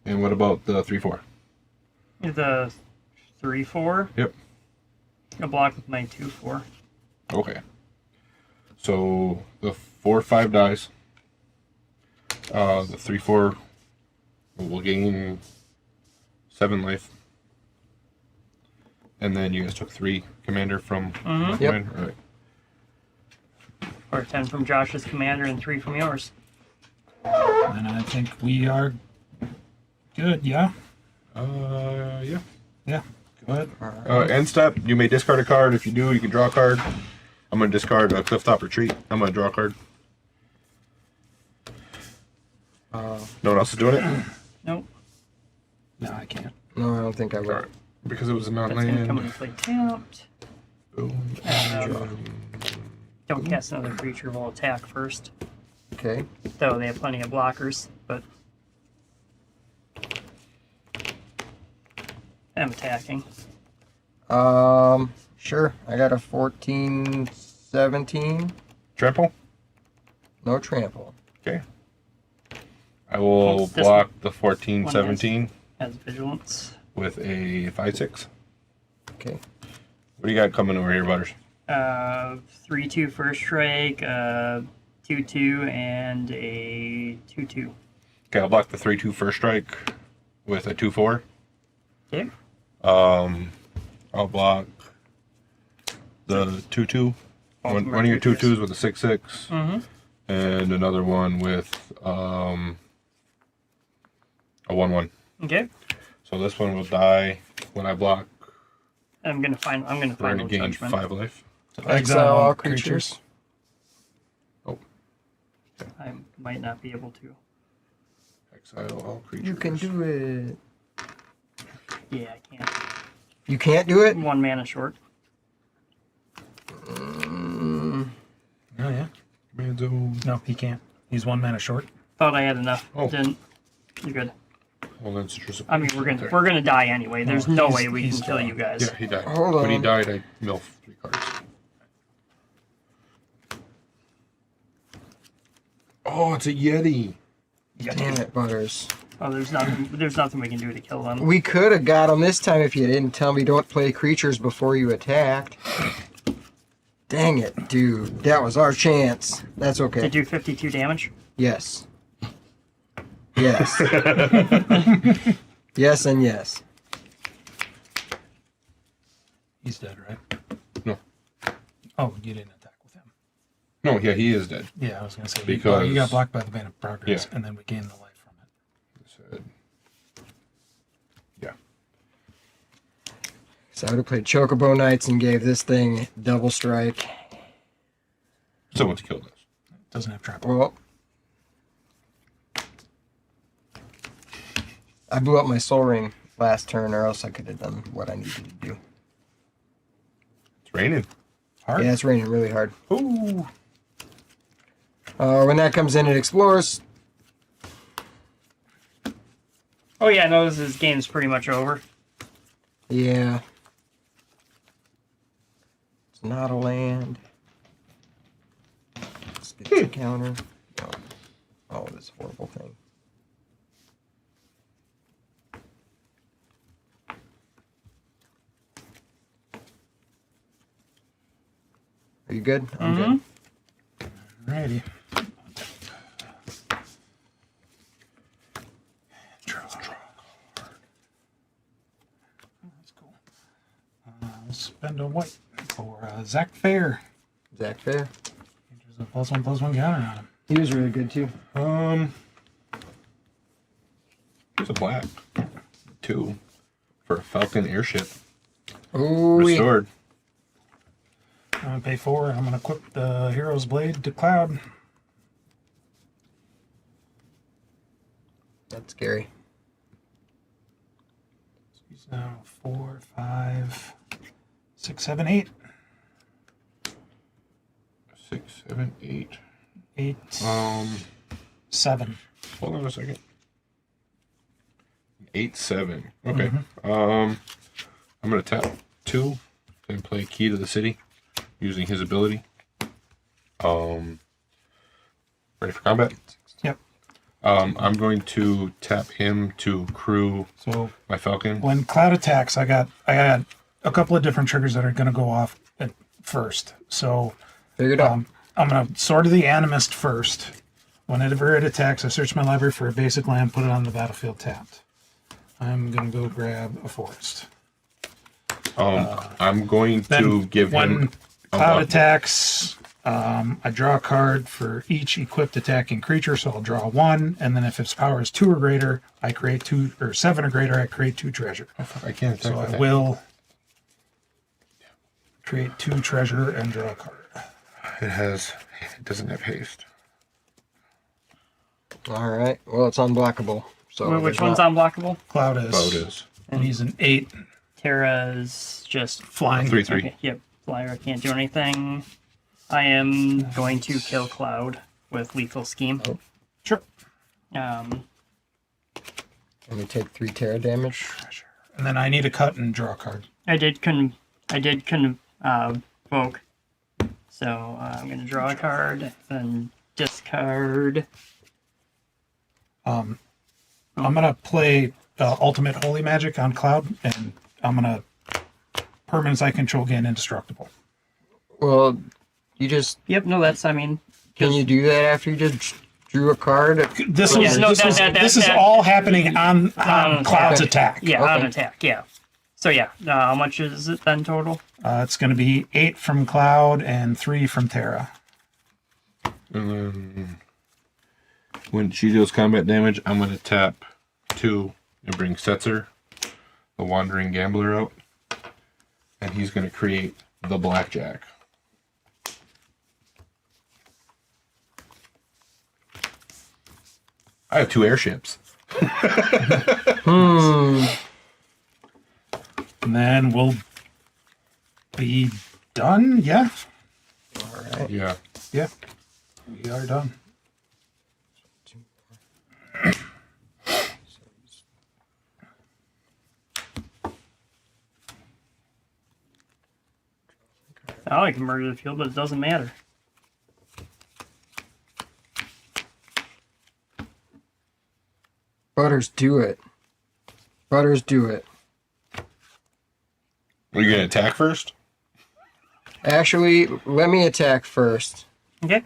And what about the 3/4? The 3/4. Yep. I'll block with my 2/4. Okay. So the 4/5 dies. The 3/4 will gain 7 life. And then you guys took 3 commander from my Yep. commander. All right. Or 10 from Josh's commander and 3 from yours. And I think we are good, yeah? Yeah. Yeah. Go ahead. End step, you may discard a card. If you do, you can draw a card. I'm going to discard a Clifftop Retreat. I'm going to draw a card. No one else is doing it? Nope. No, I can't. No, I don't think I will. Alright. Because it was a That's going to come non-land. into play tapped. Boom. Don't cast another creature, we'll attack first. Okay. Though they have plenty of blockers, but I'm attacking. Sure. I got a 14/17. Trample? No trample. Okay. I will This block the 14/17 Has vigilance. with a 5/6. Okay. What do you got coming over here, Butters? 3/2 first strike, 2/2, and a 2/2. Okay, I'll block the 3/2 first strike with a 2/4. Okay. I'll block the 2/2. Both One of of my your creatures. 2/2s with a 6/6. Mm-hmm. And another one with a 1/1. Okay. So this one will die when I block. I'm gonna We're final going to gain judgment. 5 life. Exile all creatures. I might not be able to. Exile all creatures. You can do it. Yeah, I can't. You can't do it? 1 mana short. Oh, yeah? Command zone. No, he can't. He's 1 mana short. Thought I had enough. Oh. Didn't. You're good. Well, that's just. I mean, we're gonna die anyway. There's Oh, no he's- way we he's can kill gone. you guys. Yeah, he died. Hold When he on. died, I milf 3 cards. Oh, it's a Yeti. Damn it, Butters. Oh, there's nothing. There's nothing we can do to kill them. We could have got him this time if you didn't tell me don't play creatures before you attacked. Dang it, dude. That was our chance. That's okay. To do 52 damage. Yes. Yes. Yes and yes. He's dead, right? No. Oh, you didn't attack with him. No, yeah, he is dead. Yeah, I was gonna say Because- you got blocked by the Bane of Progress, Yeah. and then we gained the life from it. Yeah. So I would have played Chocobo Knights and gave this thing double strike. Someone's killed us. Doesn't have trap. Well, I blew up my soul ring last turn, or else I could have done what I needed to do. It's raining. Hard. Yeah, it's raining really hard. Ooh. When that comes in, it explores. Oh yeah, no, this game's pretty much over. Yeah. It's not a land. Let's get the counter. No. Oh, this horrible thing. Are you good? I'm good. Alrighty. That's cool. We'll spend a white for Zach Fair. Zach Fair. There's a +1/+1 counter on him. He was really good too. Here's a black. 2 for a Falcon airship. Ooh, Restored. I'm gonna pay 4. I'm gonna equip the Hero's Blade to Cloud. that's scary. He's now 4, 5, 6, 7, 8. 6, 7, 8. 8, 7. Hold on a second. 8, 7. Okay. Mm-hmm. I'm gonna tap 2 and play Key to the City using his ability. Ready for combat? Yep. I'm going to tap him to crew So my Falcon. when Cloud attacks, I got a couple of different triggers that are gonna go off at first. So Figured out. I'm gonna Sword of the Animist first. Whenever it attacks, I search my library for a basic land, put it on the battlefield tapped. I'm gonna go grab a forest. I'm going to Then give when him Cloud attacks, I draw a card for each equipped attacking creature, so I'll draw 1, and then if its power is 2 or greater, I create 2, or 7 or greater, I create 2 treasure. I can't attack So I with that. will create 2 treasure and draw a card. It doesn't have haste. All right. Well, it's unblockable. So Which there's one's not- unblockable? Cloud is, Oh, it is. and he's an 8 Terra's just flying. 3/3. Okay, yep. Flyer can't do anything. I am going to kill Cloud with Lethal Scheme. Oh. Sure. Um, Let me take 3 Terra damage. Treasure. And then I need to cut and draw a card. I did convoke. So I'm going to draw a card, then discard. I'm gonna play Ultimate Holy Magic on Cloud, and I'm gonna permanents I control gain indestructible. Well, you just Yep, no, that's, I mean, can you do that after you just drew a card? This Yeah, was, no, this, that- was this is that- all happening on on Cloud's attack. attack. Yeah, on Okay. attack, yeah. So yeah, how much is it then total? It's going to be 8 from Cloud and 3 from Terra. And then when she deals combat damage, I'm going to tap 2 and bring Setzer, the Wandering Gambler, out. And he's going to create the Blackjack. I have 2 airships. And then we'll be done. Yeah. Yeah. Yeah. We are done. Oh, I can murder the field, but it doesn't matter. But Butters, do it. Butters, do it. Are you gonna attack first? Actually, let me attack first. Okay,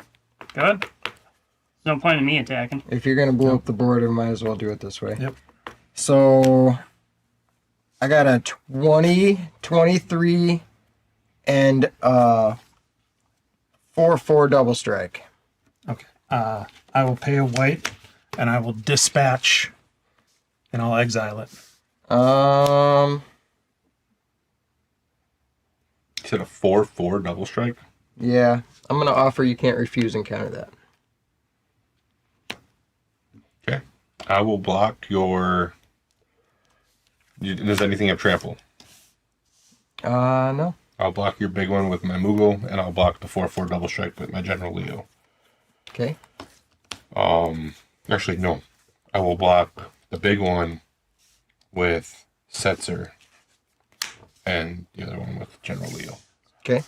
good. There's no point in me attacking. If you're gonna blow up the board, we might as well do it this way. Yep. So I got a 20, 23, and 4/4 double strike. Okay. I will pay a white, and I will dispatch, and I'll exile it. You said a 4/4 double strike. Yeah, I'm gonna offer you can't refuse and counter that. Okay. I will block your. Does anything have trample? No. I'll block your big one with my Moogle, and I'll block the 4/4 double strike with my General Leo. Okay. Actually, no. I will block the big one with Setzer, and the other one with General Leo. Okay.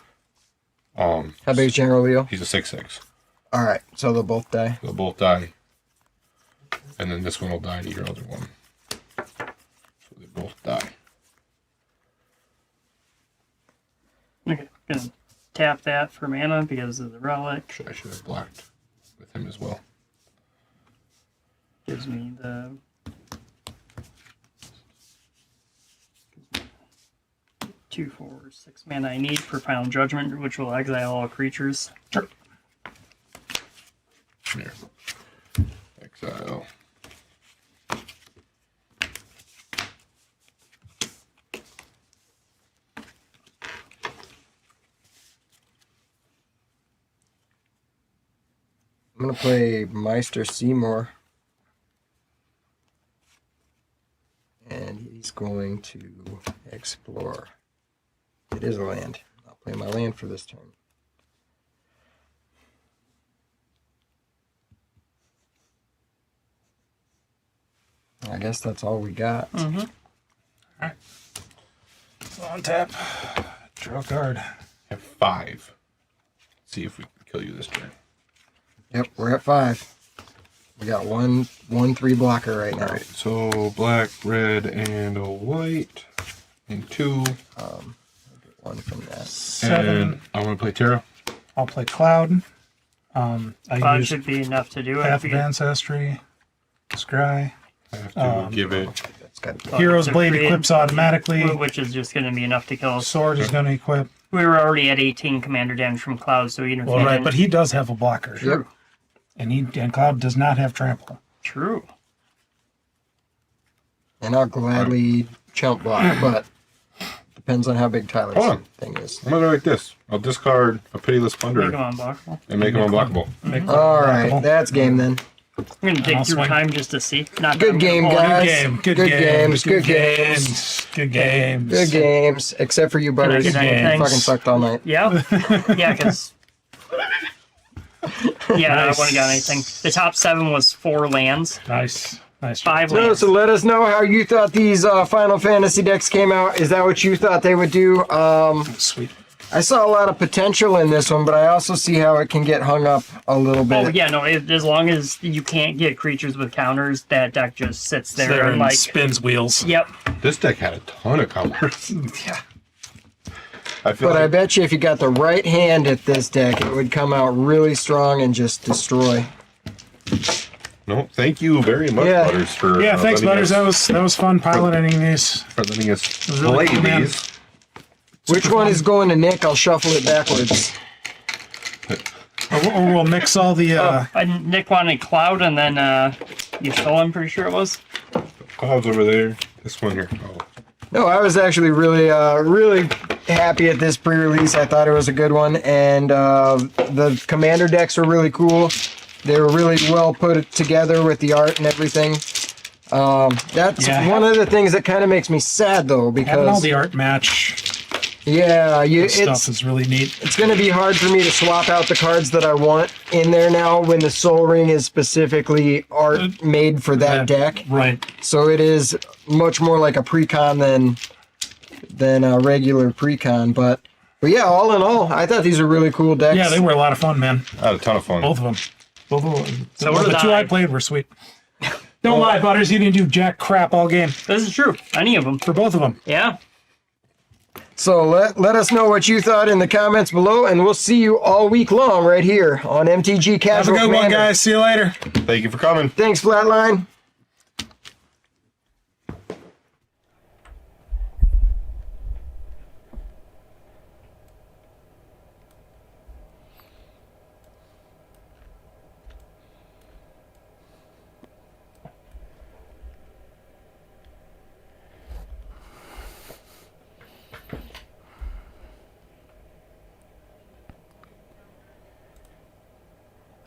How big is General Leo? He's a 6/6. All right, so they'll both die. They'll both die, and then this one will die to your other one. So they both die. Okay, gonna tap that for mana because of the relic. I should have blocked with him as well. Gives me the 2, 4, 6 mana I need for Final Judgment, which will exile all creatures. Sure. Here. Exile. I'm gonna play Meister Seymour. And he's going to explore. It is a land. I'll play my land for this turn. I guess that's all we got. Mm-hmm. Alright. So on tap. Draw a card. I have 5. See if we can kill you this turn. Yep, we're at 5. We got one 3 blocker right now. Alright, so black, red, and a white. And 2. I'll get 1 from that. 7. And I want to play Terra. I'll play Cloud. I Cloud use should be enough to do it. Path of Ancestry. Scry. I have to give it. That's got to Hero's to Blade create- equips automatically. Which is just going to be enough to kill us. Sword is going to equip. We were already at 18 commander damage from Cloud, so even if Well, he right, didn't- but he does have a blocker. Yep. And Cloud does not have trample. True. And I'll gladly chump block, but depends on how big Tyler's Hold on. thing is. I'm going to do it like this. I'll discard a Pitiless Make Plunder him unblockable. and make him unblockable. All right, that's game then. I'm going to dig I'll through swing. time just to see. Not that Good I'm gonna game, pull guys. any- Good Good games. good games. Good games. Good games, except for you, Butters. get anything? Fucking sucked all night. Yeah. Yeah, because... Yeah, Nice. I wouldn't have got anything. The top 7 was 4 lands. Nice. 5 So, lands. so let us know how you thought these Final Fantasy decks came out. Is that what you thought they would do? Sweet. I saw a lot of potential in this one, but I also see how it can get hung up a little bit. Oh, yeah, no, as long as you can't get creatures with counters, that deck just sits there, There and, and like... spins wheels. Yep. This deck had a ton of counters. Yeah. I feel But I like bet you if you got the right hand at this deck, it would come out really strong and just destroy. no. Thank you very much, Yeah. Butters, for Yeah, thanks, letting Butters. us- That was fun piloting these. for letting us was really play cool, man. these. Which one is going to Nick? I'll shuffle it backwards. Or we'll mix all the. Nick wanted Cloud, and then you stole him, pretty sure it was. Clouds over there. This one here. Oh, No, I was actually really happy at this pre-release. I thought it was a good one, and the commander decks were really cool. They were really well put together with the art and everything. That's Yeah, one of the things that kind of makes me sad though, having all because the art match it's stuff is really neat. it's going to be hard for me to swap out the cards that I want in there now when the Soul Ring is specifically art made for that deck. Right. So it is much more like a precon than a regular precon. But yeah, all in all, I thought these were really cool decks. Yeah, they were a lot of fun, man. I had a ton of fun. Both of them. Both of them. So what the did 2 I I- played were sweet. Don't lie, Butters. You didn't do jack crap all game This is true. Any of them. for both of them. Yeah. So let us know what you thought in the comments below, and we'll see you all week long right here on MTG Have a Casual good one, Commander. guys. See you later. Thank you for coming. Thanks, Flatline.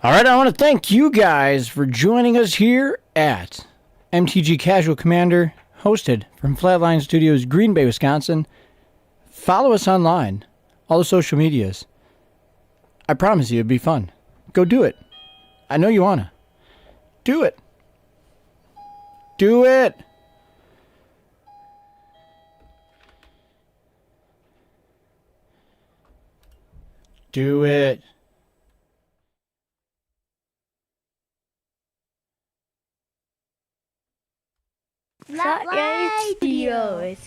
All right, I want to thank you guys for joining us here at MTG Casual Commander, hosted from Flatline Studios, Green Bay, Wisconsin. Follow us online, all the social medias. I promise you it'd be fun. Go do it. I know you wanna. Do it. Do it. Do it. Flatline Studios.